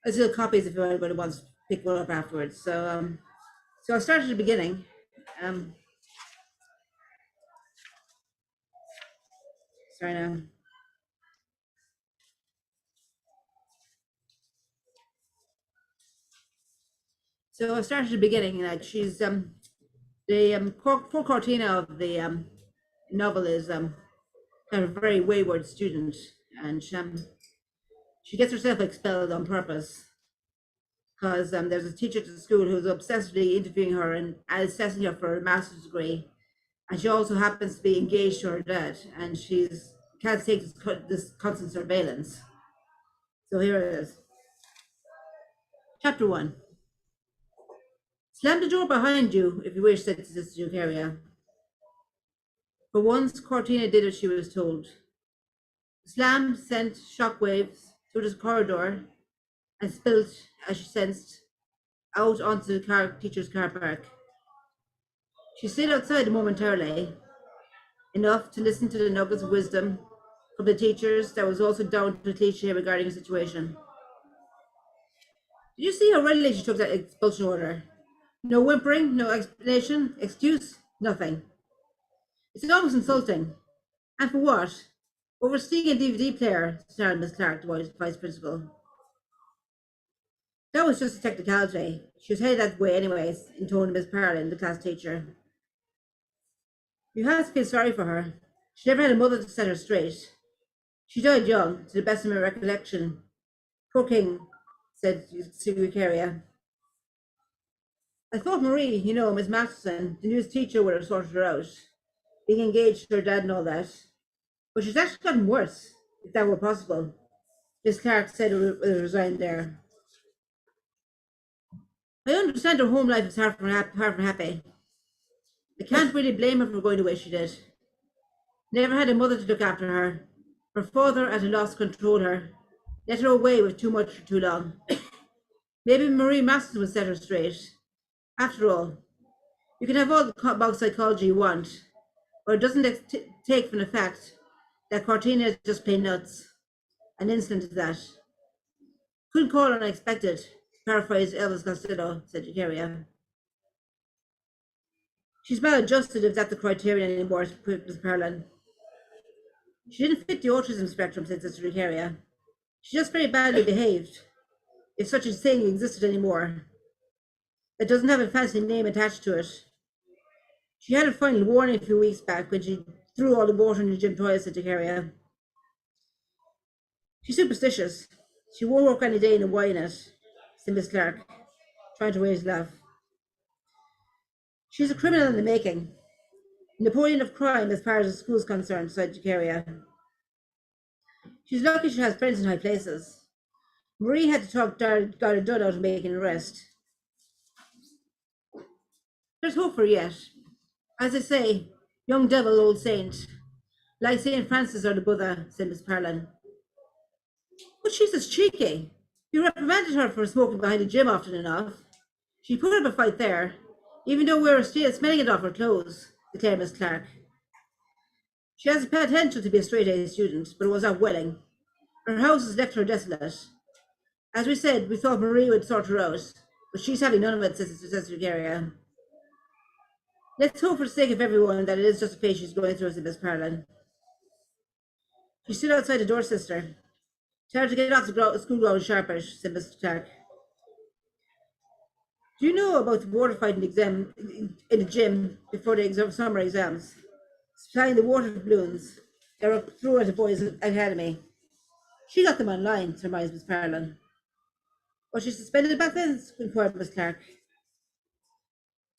Speaker 18: I still have copies if anybody wants to pick one up afterwards. So, so I'll start at the beginning. Sorry now. So I started at the beginning. Like she's the Folk Cortina of the novel is kind of a very wayward student, and she gets herself expelled on purpose because there's a teacher at the school who's obsessively interviewing her and assessing her for a master's degree, and she also happens to be engaged to her dad, and she's can't take this constant surveillance. So here it is. Chapter 1. Slam the door behind you if you wish, said Sister Eucharia. For once, Cortina did as she was told. The slam sent shockwaves through the corridor and spilt, as she sensed, out onto the teacher's car park. She stayed outside momentarily, enough to listen to the nuggets of wisdom from the teachers that was also down to the cliche regarding the situation. Did you see how readily she took that expulsion order? No whimpering, no explanation, excuse, nothing. It's almost insulting. And for what? Overseeing a DVD player, snarled Miss Clark, the vice principal. That was just a technicality. She was headed that way anyways, intoned Miss Parlin, the class teacher. You have to feel sorry for her. She never had a mother to set her straight. She died young, to the best of my recollection. Poor King, said Eucharia. I thought Marie, you know, Miss Masterson, the news teacher, would have sorted her out, being engaged to her dad and all that. But she's actually gotten worse, if that were possible. Miss Clark said with a resigned air. I understand her home life is far from happy. I can't really blame her for going the way she did. Never had a mother to look after her. Her father at a loss to control her. Let her away with too much for too long. Maybe Marie Masterson would set her straight. After all, you can have all the about psychology you want, but it doesn't take from the fact that Cortina is just plain nuts. An incident is that. Couldn't call it unexpected, to paraphrase Elvis Costello, said Eucharia. She's maladjusted if that's the criterion anymore, Miss Parlin. She didn't fit the autism spectrum, said Sister Eucharia. She just very badly behaved, if such a thing existed anymore. It doesn't have a fancy name attached to it. She had a final warning a few weeks back when she threw all the water in the gym toilet, said Eucharia. She's superstitious. She won't work any day in a wine it, said Miss Clark, trying to raise a laugh. She's a criminal in the making. Napoleon of crime as far as the school's concerned, said Eucharia. She's lucky she has friends in high places. Marie had to talk Garda Dunn out of making an arrest. There's hope for her yet. As I say, young devil, old saint. Like St. Francis or the Buddha, said Miss Parlin. But she's as cheeky. You reprimanded her for smoking behind the gym often enough. She put up a fight there, even though we were still smelling it off her clothes, declared Miss Clark. She has a potential to be a straight-A student, but it was not willing. Her house has left her desolate. As we said, we thought Marie would sort her out, but she's having none of it, says Eucharia. Let's hope for the sake of everyone that it is just a phase she's going through, said Miss Parlin. She stood outside the door, sister. Tell her to get off the school ground sharpish, said Mr. Clark. Do you know about the water fighting exam in the gym before the summer exams? Supplying the water balloons that were through at the boys' academy. She got them online, surmised Miss Parlin. Was she suspended back then? Inquired Miss Clark.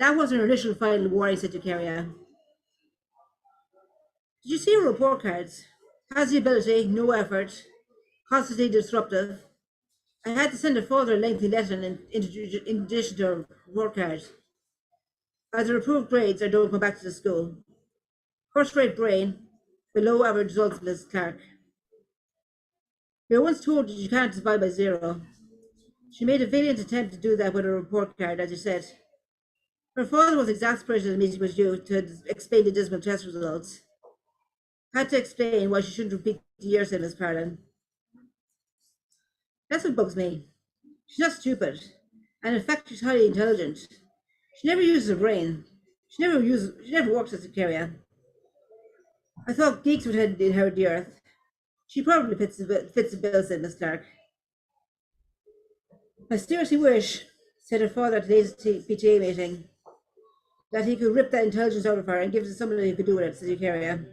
Speaker 18: That was her initial final warning, said Eucharia. Did you see her report cards? Has the ability, no effort, constantly disruptive. I had to send her father a lengthy letter in addition to her report card. As her approved grades, I don't go back to the school. First-rate brain, below average results, Miss Clark. We were once told that you can't divide by zero. She made a valiant attempt to do that with her report card, as you said. Her father was exasperated at the meeting with you to explain the dismal test results. Had to explain why she shouldn't repeat the year, said Miss Parlin. That's what bugs me. She's not stupid, and in fact she's highly intelligent. She never uses her brain. She never works as a carrier. I thought geeks would inherit the earth. She probably fits the bill, said Miss Clark. I seriously wish, said her father at today's PTA meeting, that he could rip that intelligence out of her and give it to somebody who could do with it, said Eucharia.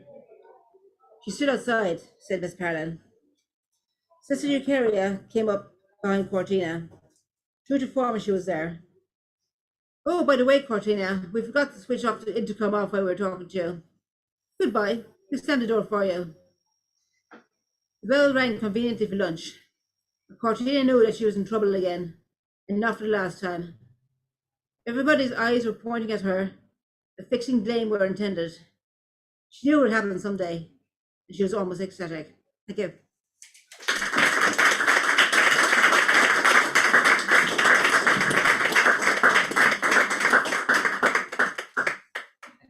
Speaker 18: She stood outside, said Miss Parlin. Sister Eucharia came up behind Cortina. True to form, she was there. Oh, by the way, Cortina, we forgot to switch off the intercom off while we were talking to you. Goodbye. We'll stand the door for you. The bell rang conveniently for lunch. Cortina knew that she was in trouble again, and not for the last time. Everybody's eyes were pointing at her, affixing blame where intended. She knew it would happen someday, and she was almost ecstatic. Thank you.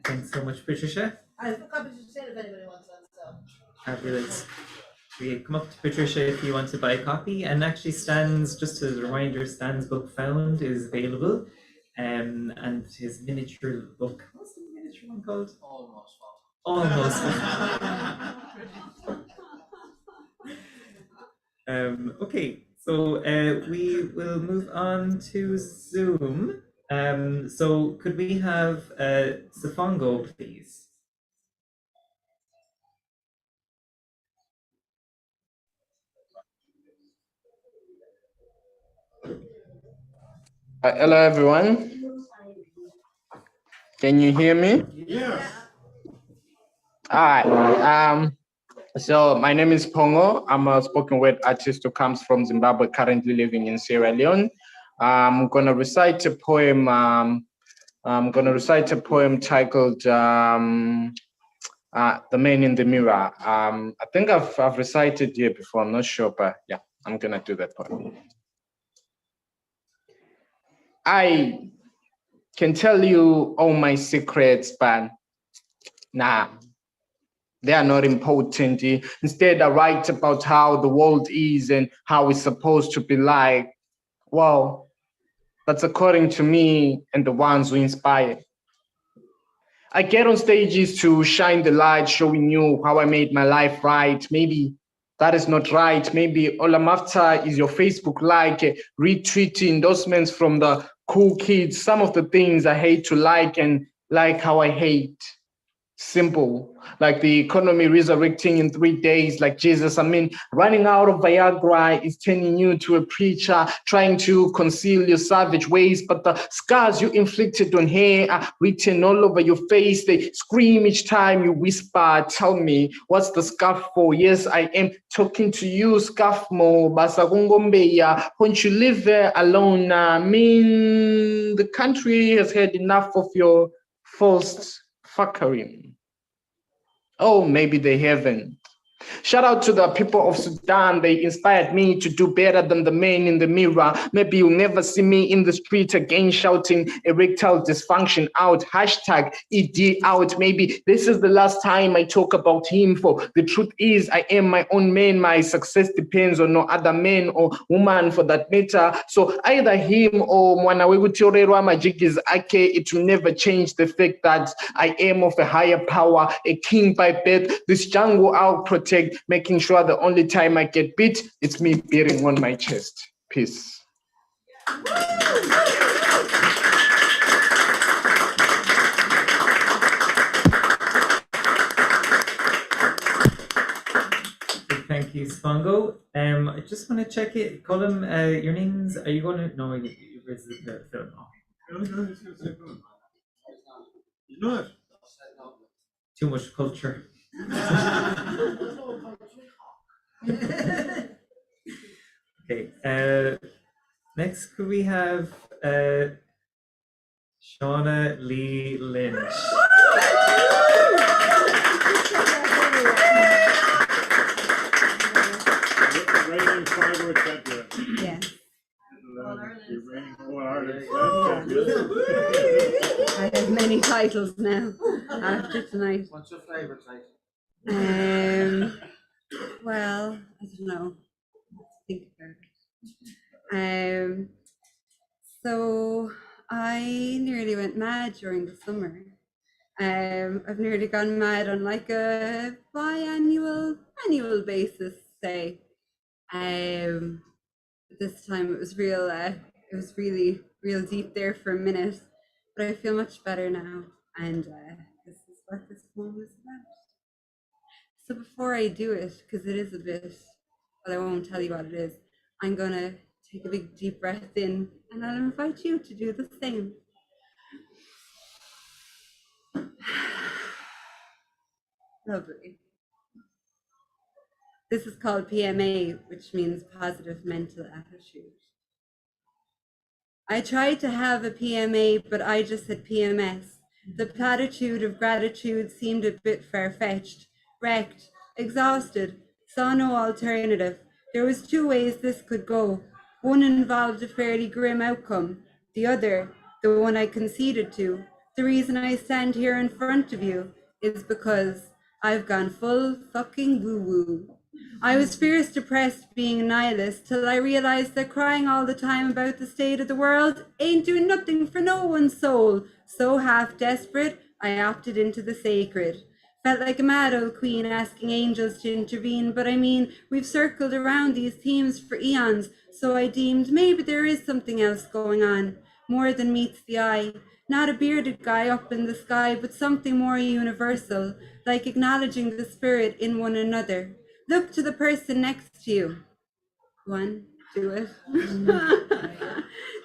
Speaker 1: Thanks so much, Patricia.
Speaker 18: I have a copy to sale if anybody wants one, so.
Speaker 1: Fabulous. We come up to Patricia if you want to buy a copy, and actually Stan's, just as a reminder, Stan's book Found is available, and his miniature book, what's the miniature one called? Almost. Okay, so we will move on to Zoom. So could we have Safongo, please?
Speaker 4: Hello, everyone. Can you hear me?
Speaker 9: Yes.
Speaker 4: All right. So my name is Pongo. I'm a spoken word artist who comes from Zimbabwe, currently living in Sierra Leone. I'm gonna recite a poem. Titled "The Man in the Mirror." I think I've recited here before. I'm not sure, but yeah, I'm gonna do that poem. I can tell you all my secrets, but nah, they are not important. Instead, I write about how the world is and how it's supposed to be like. Well, that's according to me and the ones who inspire. I get on stages to shine the light, showing you how I made my life right. Maybe that is not right. Maybe all I'm after is your Facebook like, retweet endorsements from the cool kids, some of the things I hate to like and like how I hate. Simple, like the economy resurrecting in 3 days, like Jesus. I mean, running out of Viagra is turning you to a preacher, trying to conceal your savage ways, but the scars you inflicted on hair are written all over your face. They scream each time you whisper. Tell me, what's the scarf for? Yes, I am talking to you, scarf mo. Basagongombeya, won't you live there alone? I mean, the country has had enough of your false fuckery. Oh, maybe they haven't. Shout out to the people of Sudan. They inspired me to do better than the man in the mirror. Maybe you'll never see me in the street again shouting erectile dysfunction out. Hashtag ED out. Maybe this is the last time I talk about him. For the truth is, I am my own man. My success depends on no other man or woman for that matter. So either him or Mwana Wegutiorerwa Magic is Ake. It will never change the fact that I am of a higher power, a king by birth. This jungle I'll protect, making sure the only time I get beat, it's me beating on my chest. Peace.
Speaker 1: Thank you, Spongo. I just want to check it. Colin, your names, are you going to, no, you visited the film.
Speaker 9: You know it.
Speaker 1: Too much culture. Okay, next could we have Shauna Lee Lynch.
Speaker 9: Reigning fiber champion.
Speaker 8: Yeah. I have many titles now after tonight.
Speaker 12: What's your favourite title?
Speaker 8: Well, I don't know. Think about it. So I nearly went mad during the summer. I've nearly gone mad on like a annual basis, say. This time it was real. It was really real deep there for a minute, but I feel much better now, and this is what this poem is about. So before I do it, because it is a bit, but I won't tell you what it is, I'm gonna take a big deep breath in, and I'll invite you to do the same. Lovely. This is called PMA, which means positive mental attitude. I tried to have a PMA, but I just had PMS. The platitude of gratitude seemed a bit far-fetched, wrecked, exhausted, saw no alternative. There was two ways this could go. One involved a fairly grim outcome. The other, the one I conceded to, the reason I stand here in front of you, is because I've gone full fucking woo-woo. I was fierce depressed being a nihilist till I realized that crying all the time about the state of the world ain't doing nothing for no one's soul. So half desperate, I opted into the sacred. Felt like a mad old queen asking angels to intervene, but I mean, we've circled around these themes for eons, so I deemed maybe there is something else going on, more than meets the eye. Not a bearded guy up in the sky, but something more universal, like acknowledging the spirit in one another. Look to the person next to you. Go on, do it.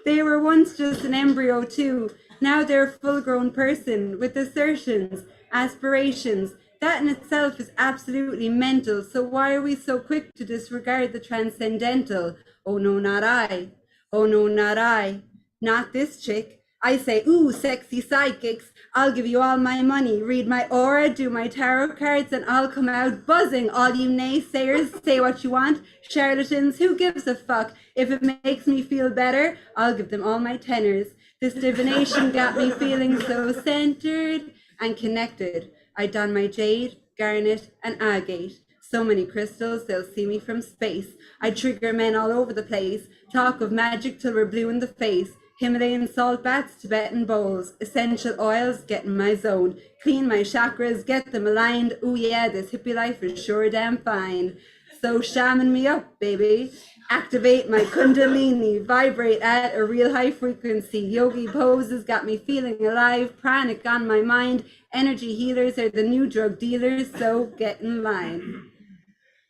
Speaker 8: They were once just an embryo too. Now they're a full-grown person with assertions, aspirations. That in itself is absolutely mental. So why are we so quick to disregard the transcendental? Oh no, not I. Oh no, not I. Not this chick. I say, ooh, sexy psychics, I'll give you all my money, read my aura, do my tarot cards, and I'll come out buzzing. All you naysayers, say what you want. Charlatans, who gives a fuck? If it makes me feel better, I'll give them all my tenors. This divination got me feeling so centered and connected. I don my jade, garnet, and agate. So many crystals, they'll see me from space. I trigger men all over the place. Talk of magic till we're blue in the face. Himalayan salt baths, Tibetan bowls, essential oils, get in my zone. Clean my chakras, get them aligned. Ooh yeah, this hippie life is sure damn fine. So shaman me up, baby. Activate my kundalini, vibrate at a real high frequency. Yogi poses got me feeling alive. Pranic on my mind. Energy healers are the new drug dealers, so get in line.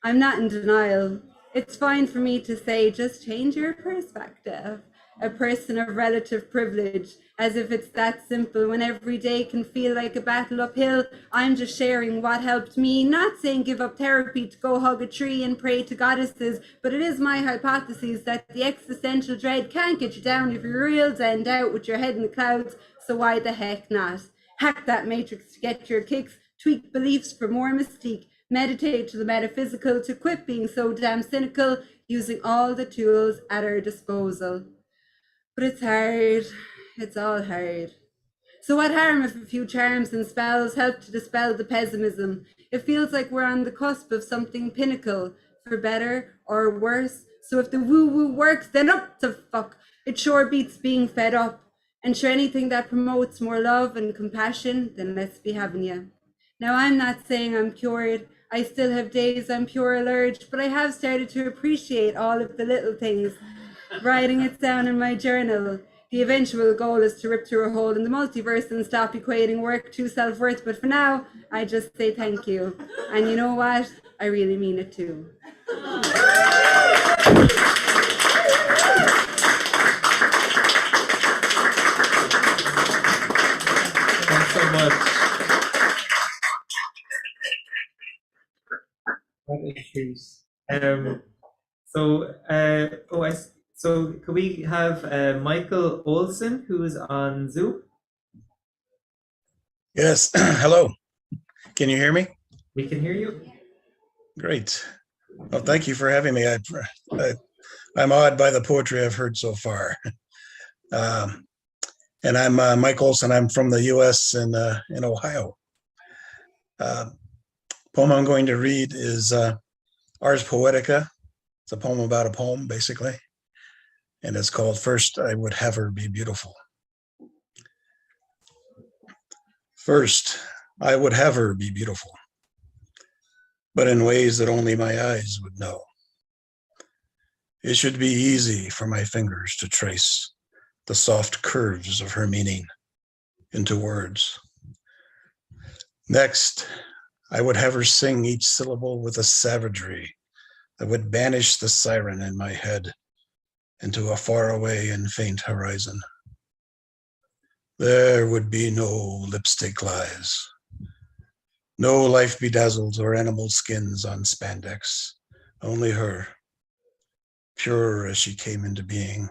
Speaker 8: I'm not in denial. It's fine for me to say, just change your perspective. A person of relative privilege, as if it's that simple when every day can feel like a battle uphill. I'm just sharing what helped me, not saying give up therapy to go hug a tree and pray to goddesses, but it is my hypothesis that the existential dread can't get you down if you're real zened out with your head in the clouds, so why the heck not? Hack that matrix to get your kicks, tweak beliefs for more mystique, meditate to the metaphysical, to quit being so damn cynical, using all the tools at our disposal. But it's hard. It's all hard. So what harm if a few charms and spells help to dispel the pessimism? It feels like we're on the cusp of something pinnacle, for better or worse. So if the woo-woo works, then up to fuck. It sure beats being fed up. And sure, anything that promotes more love and compassion, then let's be having you. Now, I'm not saying I'm cured. I still have days I'm pure allergic, but I have started to appreciate all of the little things. Writing it down in my journal. The eventual goal is to rip through a hole in the multiverse and stop equating work to self-worth. But for now, I just say thank you. And you know what? I really mean it too.
Speaker 1: Thanks so much. What a treat. So could we have Michael Olson, who is on Zoom?
Speaker 19: Yes, hello. Can you hear me?
Speaker 1: We can hear you.
Speaker 19: Great. Well, thank you for having me. I'm awed by the poetry I've heard so far. And I'm Mike Olson. I'm from the U.S. in Ohio. Poem I'm going to read is Ars Poetica. It's a poem about a poem, basically. And it's called First I Would Have Her Be Beautiful. First, I would have her be beautiful, but in ways that only my eyes would know. It should be easy for my fingers to trace the soft curves of her meaning into words. Next, I would have her sing each syllable with a savagery that would banish the siren in my head into a faraway and faint horizon. There would be no lipstick lies, no life bedazzled or animal skins on spandex, only her, pure as she came into being.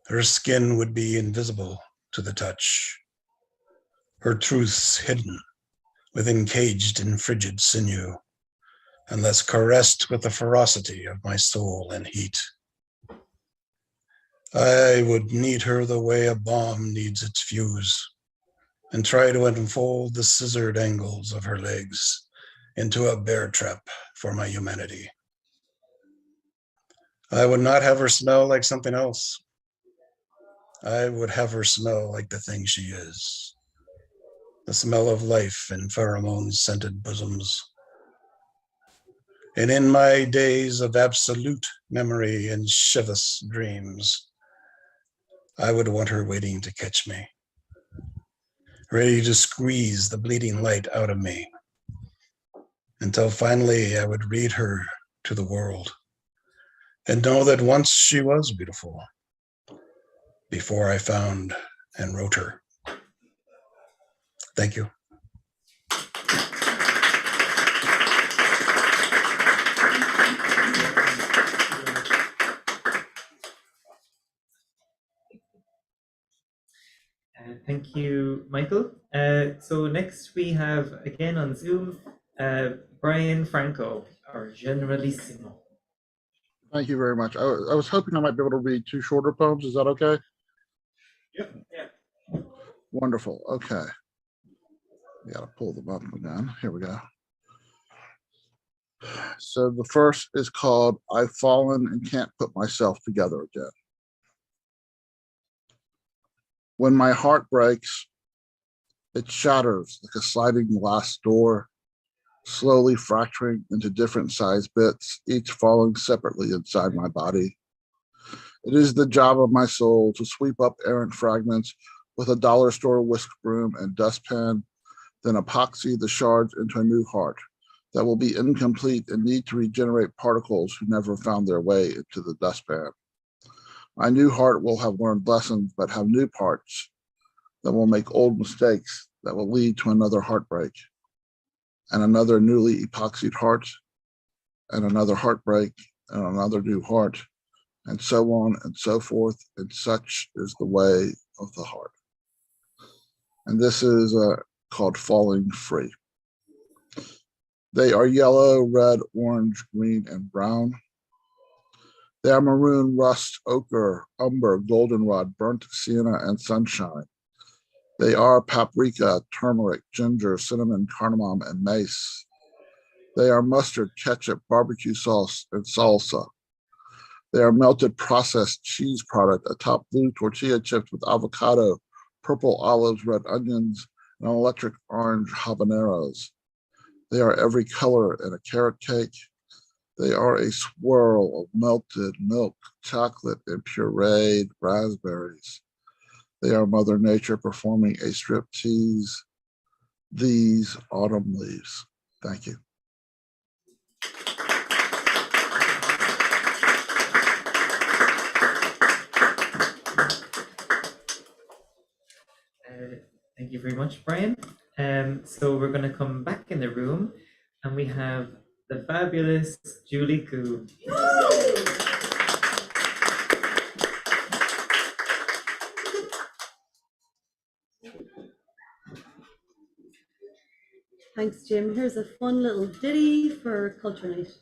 Speaker 19: Her skin would be invisible to the touch, her truths hidden within caged and frigid sinew, unless caressed with the ferocity of my soul and heat. I would knead her the way a bomb needs its fuse, and try to unfold the scissored angles of her legs into a bear trap for my humanity. I would not have her smell like something else. I would have her smell like the thing she is, the smell of life in pheromone-scented bosoms. And in my days of absolute memory and chivalrous dreams, I would want her waiting to catch me, ready to squeeze the bleeding light out of me, until finally I would read her to the world and know that once she was beautiful, before I found and wrote her. Thank you.
Speaker 1: Thank you, Michael. So next we have, again on Zoom, Brian Franco, our Generalissimo.
Speaker 6: Thank you very much. I was hoping I might be able to read two shorter poems. Is that okay?
Speaker 1: Yep. Yeah.
Speaker 6: Wonderful. Okay. We got to pull them up again. Here we go. So the first is called I've Fallen and Can't Put Myself Together Again. When my heart breaks, it shatters like a sliding glass door, slowly fracturing into different size bits, each falling separately inside my body. It is the job of my soul to sweep up errant fragments with a dollar store whisk broom and dustpan, then epoxy the shards into a new heart that will be incomplete and need to regenerate particles who never found their way into the dustpan. My new heart will have learned lessons, but have new parts that will make old mistakes that will lead to another heartbreak and another newly epoxied heart and another heartbreak and another new heart and so on and so forth. And such is the way of the heart. And this is called Falling Free. They are yellow, red, orange, green, and brown. They are maroon, rust, ochre, umber, goldenrod, burnt sienna, and sunshine. They are paprika, turmeric, ginger, cinnamon, cardamom, and mace. They are mustard, ketchup, barbecue sauce, and salsa. They are melted processed cheese product atop blue tortilla chips with avocado, purple olives, red onions, and electric orange habaneros. They are every color in a carrot cake. They are a swirl of melted milk, chocolate, and pureed raspberries. They are Mother Nature performing a striptease. These autumn leaves. Thank you.
Speaker 1: Thank you very much, Brian. So we're going to come back in the room, and we have the fabulous Julie Koo.
Speaker 2: Thanks, Jim. Here's a fun little ditty for Culture Night.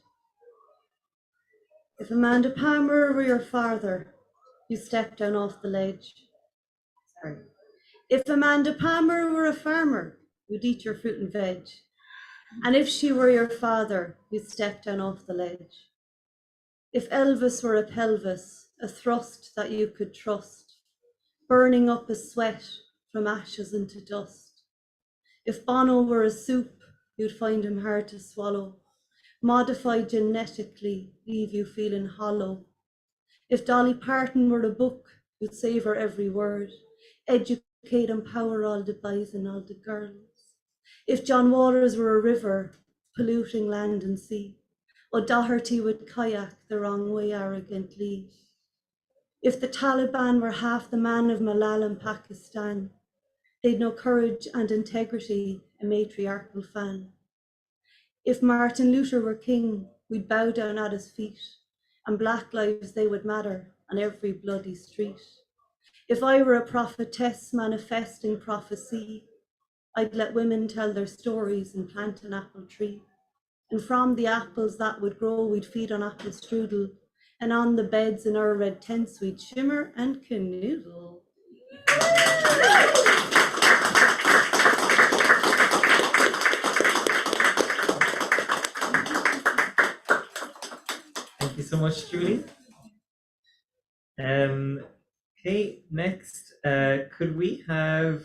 Speaker 2: If Amanda Palmer were your father, you stepped down off the ledge. Sorry. If Amanda Palmer were a farmer, you'd eat your fruit and veg. And if she were your father, you'd step down off the ledge. If Elvis were a pelvis, a thrust that you could trust, burning up a sweat from ashes into dust. If Bono were a soup, you'd find him hard to swallow, modified genetically, leave you feeling hollow. If Dolly Parton were a book, you'd savor every word, educate, empower all the boys and all the girls. If John Waters were a river, polluting land and sea, O'Doherty would kayak the wrong way arrogantly. If the Taliban were half the man of Malala in Pakistan, they'd know courage and integrity, a matriarchal fan. If Martin Luther were king, we'd bow down at his feet, and black lives, they would matter on every bloody street. If I were a prophetess manifesting prophecy, I'd let women tell their stories and plant an apple tree. And from the apples that would grow, we'd feed on apple strudel, and on the beds in our red tents, we'd shimmer and canoodle.
Speaker 1: Thank you so much, Julie. Okay, next, could we have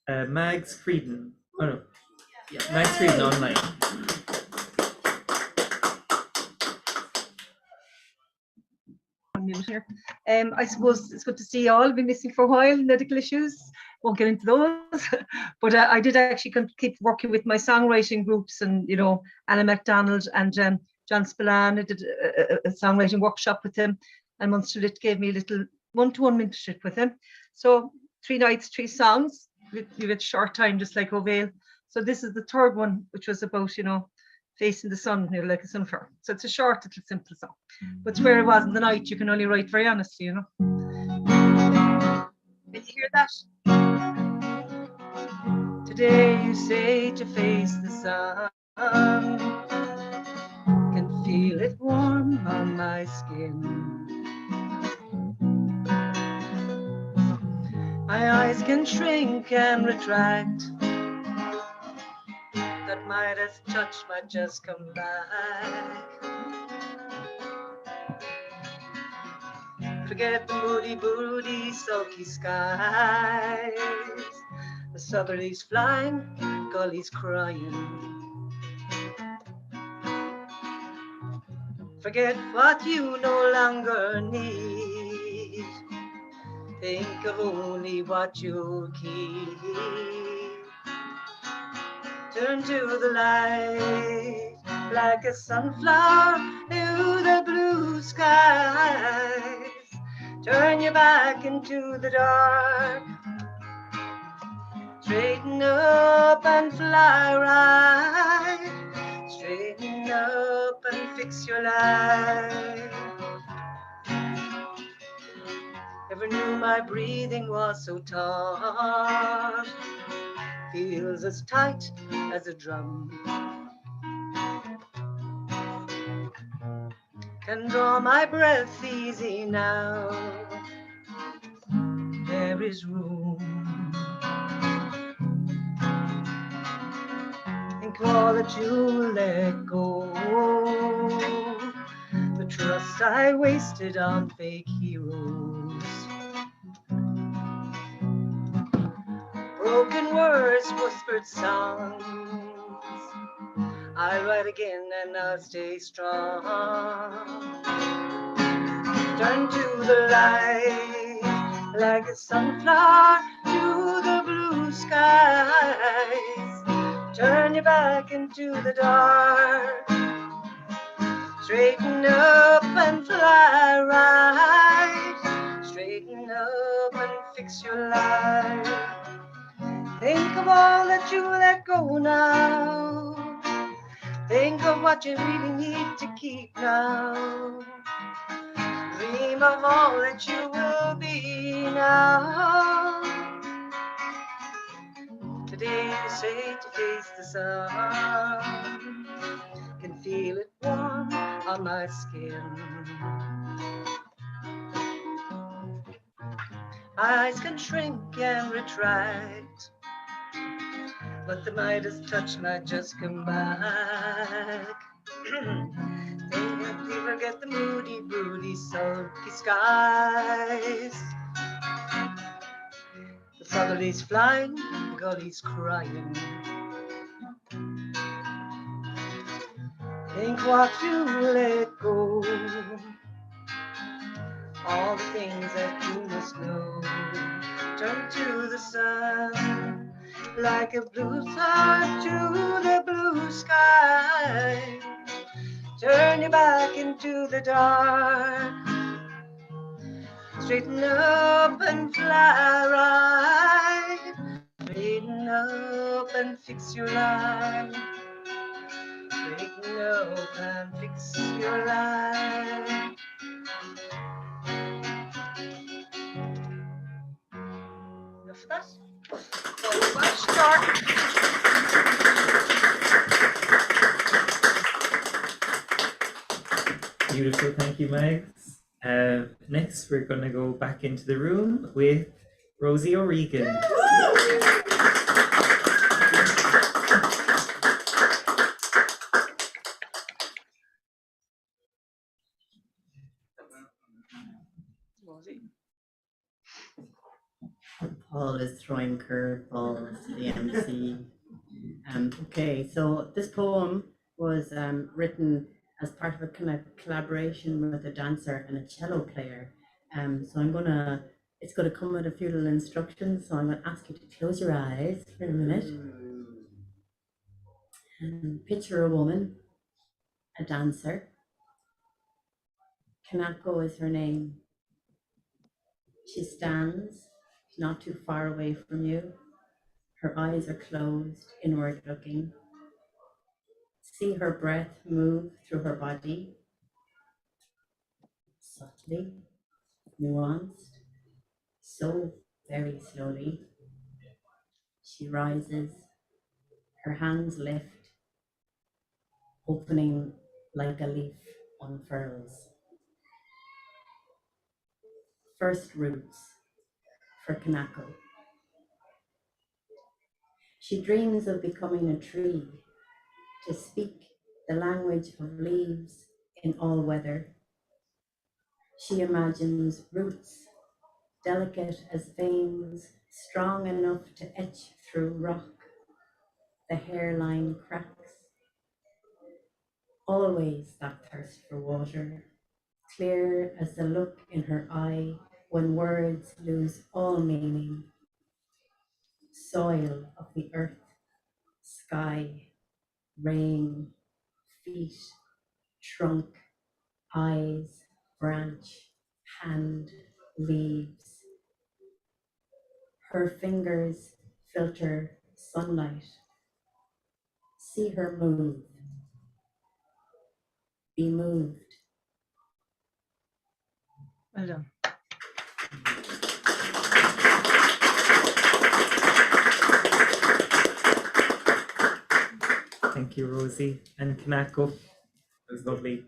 Speaker 1: Mags Frieden? Oh no, yeah, Mags Frieden online.
Speaker 20: Here. I suppose it's good to see you all. Been missing for a while. Medical issues. Won't get into those. But I did actually keep working with my songwriting groups, and Anna MacDonald and John Spillane. I did a songwriting workshop with him, and Munster Lit gave me a little one-to-one mentorship with him. So 3 nights, 3 songs. You get short time, just like O'Vale. So this is the 3rd one, which was about facing the sun, like a sunflower. So it's a short, little simple song. But it's where I was in the night, you can only write very honestly, Can you hear that? Today you say to face the sun, can feel it warm on my skin. My eyes can shrink and retract. That Midas touch might just come back. Forget the moody, broody, sulky skies. The southerlies flying, gullies crying. Forget what you no longer need. Think of only what you'll keep. Turn to the light, like a sunflower to the blue skies. Turn your back into the dark. Straighten up and fly right. Straighten up and fix your life. Never knew my breathing was so taut. Feels as tight as a drum. can draw my breath easy now. There is room think all that you let go. The trust I wasted on fake heroes. Broken words, whispered songs. I'll write again and I'll stay strong. Turn to the light like a sunflower to the blue skies. Turn your back into the dark. Straighten up and fly right. Straighten up and fix your life. Think of all that you let go now. Think of what you really need to keep now. Dream of all that you will be now. Today you say to taste the sun. Can feel it warm on my skin. Eyes can shrink and retract, but the Midas touch might just come back. Think you forget the moody, broody, sulky skies. The southerlies flying, gullies crying. Think what you let go. All the things that you must know. Turn to the sun, like a blue star to the blue sky. Turn your back into the dark. Straighten up and fly right. Straighten up and fix your life. Straighten up and fix your life. Enough of that? Start.
Speaker 1: Beautiful, thank you, Megs. Next, we're going to go back into the room with Rosie O'Regan.
Speaker 13: Paul is throwing curveballs to the MC. Okay, so this poem was written as part of a kind of collaboration with a dancer and a cello player. So it's gonna come with a few little instructions. So I'm gonna ask you to close your eyes for a minute. And picture a woman, a dancer. Kanako is her name. She stands not too far away from you. Her eyes are closed, inward looking. See her breath move through her body, subtly, nuanced, so very slowly. She rises, her hands lift, opening like a leaf unfurls. First roots for Kanako. She dreams of becoming a tree, to speak the language of leaves in all weather. She imagines roots, delicate as veins, strong enough to etch through rock. The hairline cracks. Always that thirst for water, clear as the look in her eye when words lose all meaning. Soil of the earth, sky, rain, feet, trunk, eyes, branch, hand, leaves. Her fingers filter sunlight. See her move. Be moved.
Speaker 20: Well done.
Speaker 1: Thank you, Rosie and Kanako. It was lovely.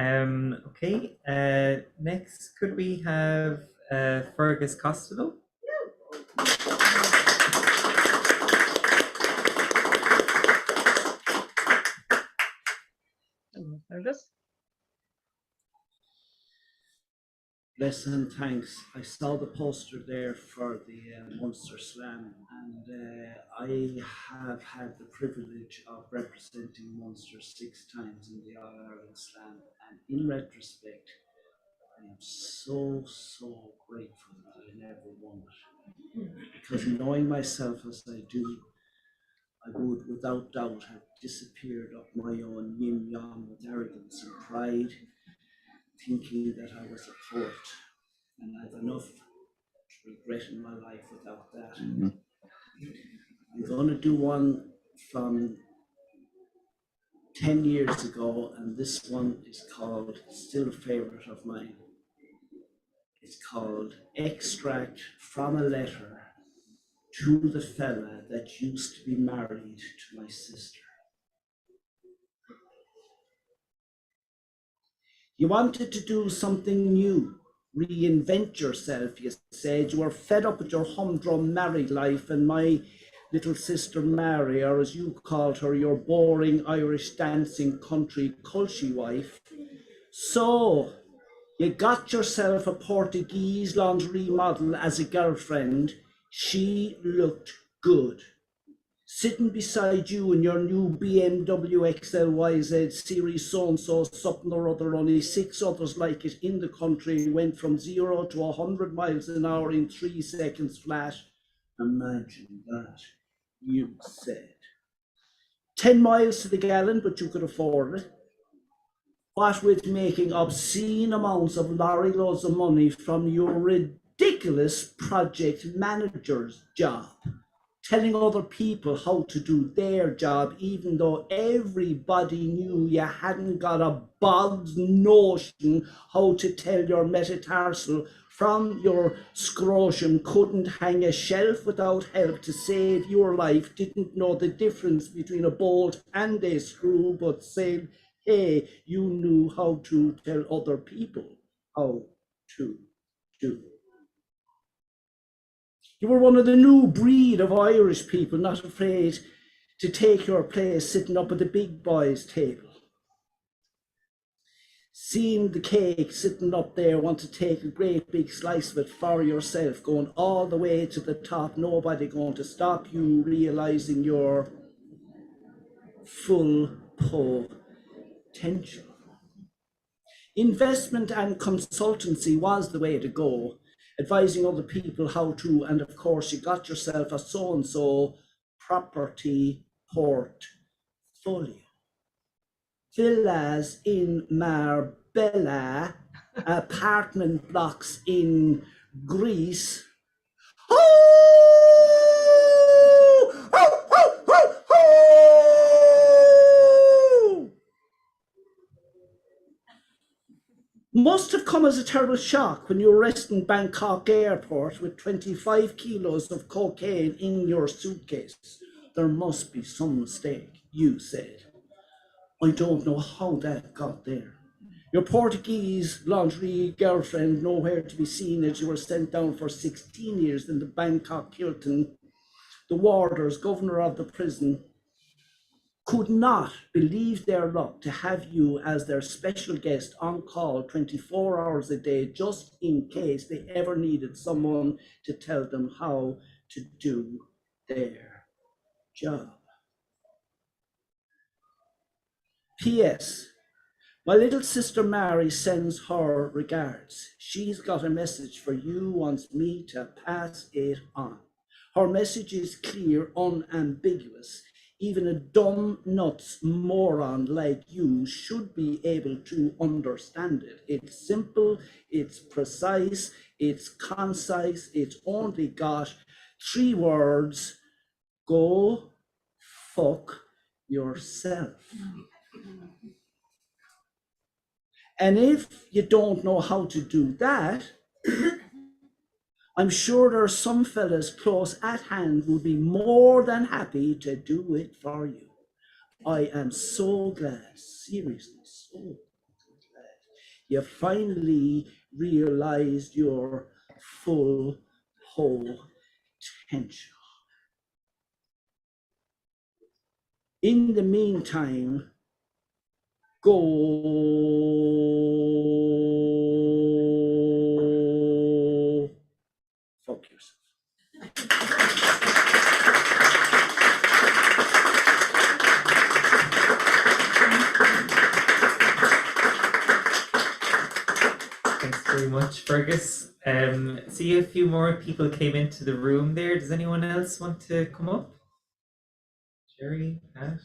Speaker 1: Okay, next could we have Fergus Costello?
Speaker 20: Fergus.
Speaker 5: Bless and thanks. I saw the poster there for the Munster Slam, and I have had the privilege of representing Munster 6 times in the All-Ireland Slam, and in retrospect, I am so grateful that I never won it. Because knowing myself as I do, I would without doubt have disappeared up my own yin yang with arrogance and pride, thinking that I was a poet. And I've enough regret in my life without that. I'm going to do one from 10 years ago, and this one is called, still a favorite of mine. It's called Extract from a Letter to the Fella That Used to Be Married to My Sister. You wanted to do something new, reinvent yourself, you said. You were fed up with your humdrum married life, and my little sister Mary, or as you called her, your boring Irish dancing country culture wife. So you got yourself a Portuguese lingerie model as a girlfriend. She looked good. Sitting beside you in your new BMW XLYZ series so-and-so, something or other, only 6 others like it in the country, went from 0 to 100 miles an hour in 3 seconds flat. Imagine that, you said. 10 miles to the gallon, but you could afford it. What with making obscene amounts of lorry loads of money from your ridiculous project manager's job, telling other people how to do their job, even though everybody knew you hadn't got a bog's notion how to tell your metatarsal from your scrotum, couldn't hang a shelf without help to save your life, didn't know the difference between a bolt and a screw, but said, hey, you knew how to tell other people how to do. You were one of the new breed of Irish people, not afraid to take your place sitting up at the big boys' table. Seeing the cake sitting up there, want to take a great big slice of it for yourself, going all the way to the top, nobody going to stop you, realizing your full potential. Investment and consultancy was the way to go, advising other people how to, and of course you got yourself a so-and-so property portfolio. Villas in Marbella, apartment blocks in Greece. Must have come as a terrible shock when you were resting in Bangkok airport with 25 kilos of cocaine in your suitcase. There must be some mistake, you said. I don't know how that got there. Your Portuguese lingerie girlfriend nowhere to be seen as you were sent down for 16 years in the Bangkok Hilton. The warders, governor of the prison, could not believe their luck to have you as their special guest on call 24 hours a day, just in case they ever needed someone to tell them how to do their job. P.S. My little sister Mary sends her regards. She's got a message for you, wants me to pass it on. Her message is clear, unambiguous. Even a dumb nuts moron like you should be able to understand it. It's simple, it's precise, it's concise, it's only got 3 words: go fuck yourself. And if you don't know how to do that, I'm sure there are some fellas close at hand who would be more than happy to do it for you. I am so glad, seriously, so glad You finally realized your full potential. In the meantime, go fuck yourself.
Speaker 1: Thanks very much, Fergus. See, a few more people came into the room there. Does anyone else want to come up? Jerry, Pat,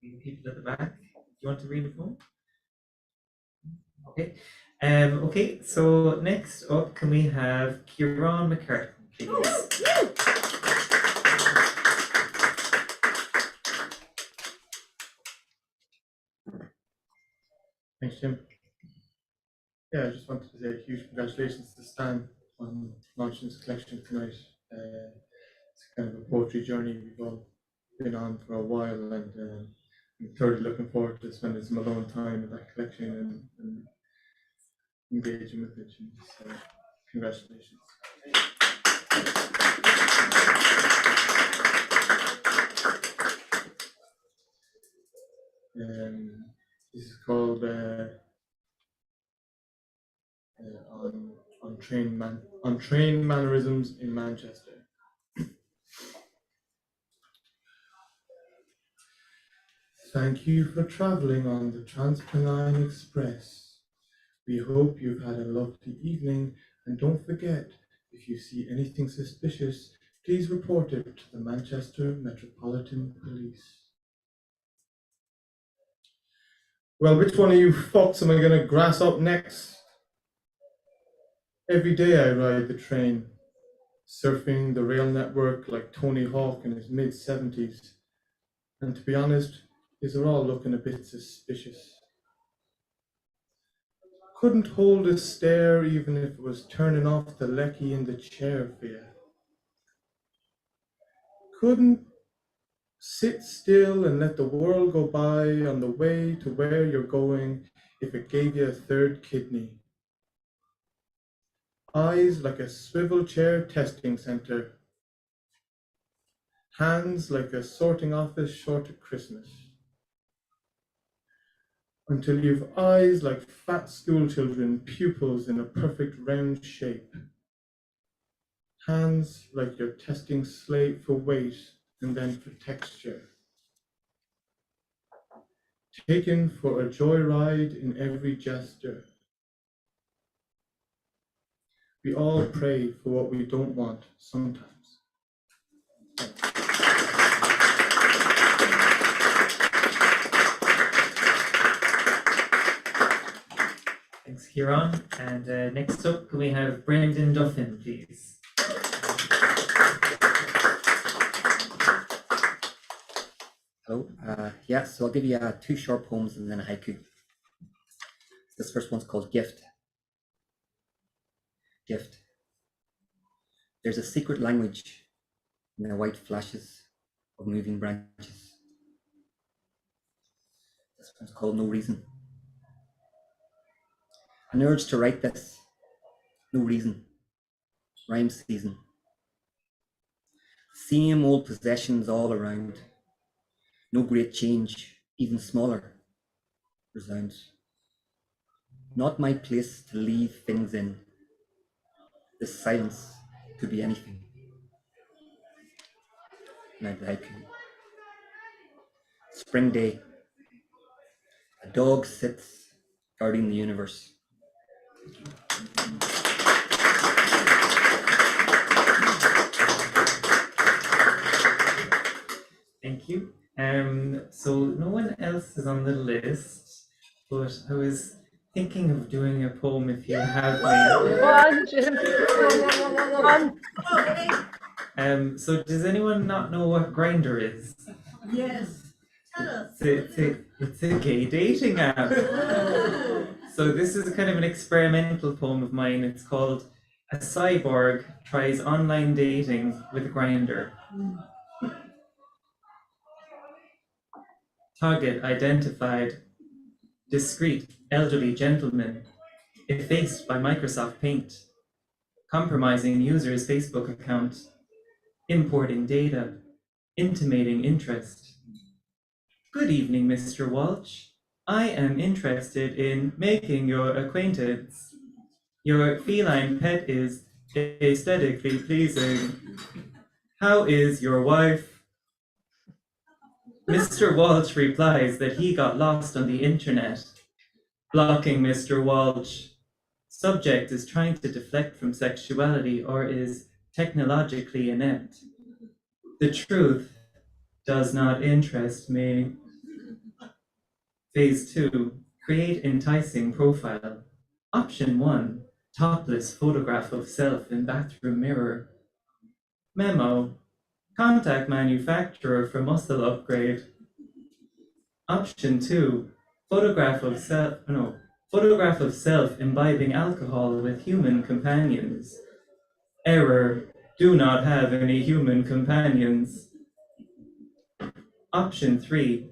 Speaker 1: the people at the back. Do you want to read the poem? Okay. Okay, so next up, can we have Kieran McCarthy, please?
Speaker 21: Thanks, Jim. Yeah, I just wanted to say a huge congratulations to Stan on launching this collection tonight. It's kind of a poetry journey we've all been on for a while, and I'm thoroughly looking forward to spending some alone time in that collection and engaging with it. So, congratulations. This is called on train mannerisms in Manchester. Thank you for travelling on the Transpennine Express. We hope you've had a lovely evening, and don't forget, if you see anything suspicious, please report it to the Manchester Metropolitan Police. Well, which one of you fucks am I gonna grass up next? Every day I ride the train, surfing the rail network like Tony Hawk in his mid-70s. And to be honest, these are all looking a bit suspicious. Couldn't hold a stare even if it was turning off the lecky in the chair for you. Couldn't sit still and let the world go by on the way to where you're going if it gave you a third kidney. Eyes like a swivel chair testing center. Hands like a sorting office short of Christmas. Until you've eyes like fat schoolchildren, pupils in a perfect round shape. Hands like you're testing slate for weight and then for texture. Taken for a joyride in every gesture. We all pray for what we don't want sometimes.
Speaker 1: Thanks, Kieran. And next up, can we have Brendan Duffin, please?
Speaker 22: Hello. Yeah, so I'll give you two short poems and then a haiku. This first one's called Gift. Gift. There's a secret language in the white flashes of moving branches. This one's called No Reason. An urge to write this. No reason. Rhyme season. Same old possessions all around. No great change, even smaller, resounds. Not my place to leave things in. This silence could be anything. Now the haiku. Spring day. A dog sits guarding the universe.
Speaker 1: Thank you. So no one else is on the list, but I was thinking of doing a poem if you have me. So does anyone not know what Grindr is?
Speaker 13: Yes. Tell us.
Speaker 1: It's a gay dating app. So this is kind of an experimental poem of mine. It's called A Cyborg Tries Online Dating with Grindr. Target identified. discreet elderly gentleman, effaced by Microsoft Paint, compromising user's Facebook account, importing data, intimating interest. Good evening, Mr. Walsh. I am interested in making your acquaintance. Your feline pet is aesthetically pleasing. How is your wife? Mr. Walsh replies that he got lost on the internet. Blocking Mr. Walsh. Subject is trying to deflect from sexuality or is technologically inept. The truth does not interest me. Phase 2, create enticing profile. Option 1, topless photograph of self in bathroom mirror. Memo, contact manufacturer for muscle upgrade. Option 2, photograph of self imbibing alcohol with human companions. Error, do not have any human companions. Option 3,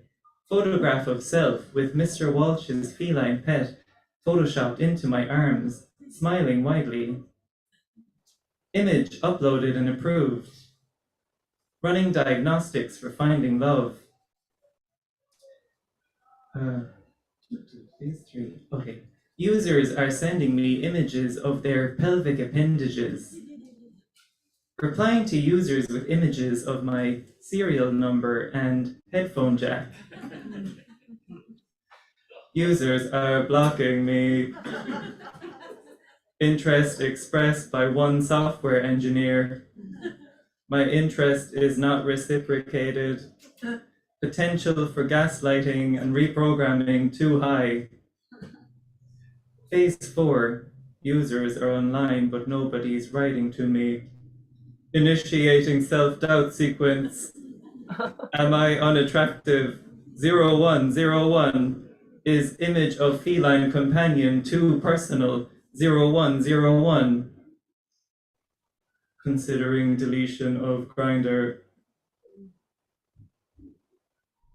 Speaker 1: photograph of self with Mr. Walsh's feline pet photoshopped into my arms, smiling widely. Image uploaded and approved. Running diagnostics for finding love. Phase 3. Okay. Users are sending me images of their pelvic appendages. Replying to users with images of my serial number and headphone jack. Users are blocking me. Interest expressed by one software engineer. My interest is not reciprocated. Potential for gaslighting and reprogramming too high. Phase 4. Users are online, but nobody's writing to me. Initiating self-doubt sequence. Am I unattractive? 0101. Is image of feline companion too personal? 0101. Considering deletion of Grindr.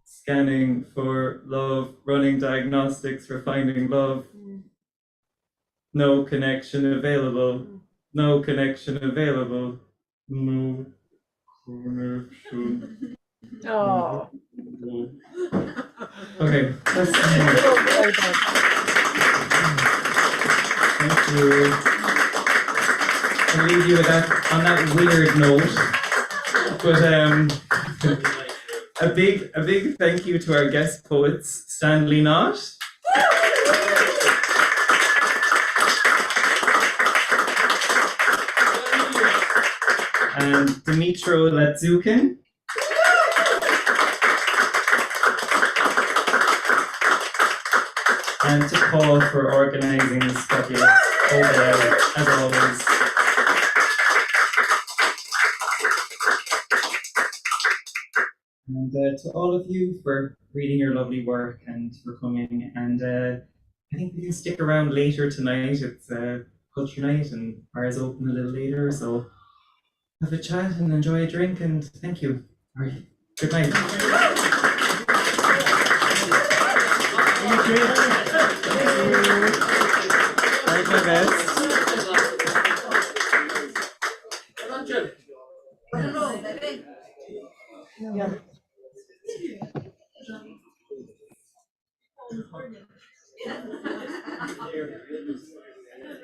Speaker 1: Scanning for love, running diagnostics for finding love. No connection available. No connection available. No connection.
Speaker 20: Oh.
Speaker 1: Okay, that's Thank you. I'll leave you with that on that weird note. But a big thank you to our guest poets, Stanley Notte. And Dmytro Lazutkin. And to Paul for organizing this fabulous overlay, as always. And to all of you for reading your lovely work and for coming. And I think we can stick around later tonight. It's culture night and bars open a little later. So have a chat and enjoy a drink. And thank you. All right. Good night. Thank you, guys.
Speaker 18: Yeah.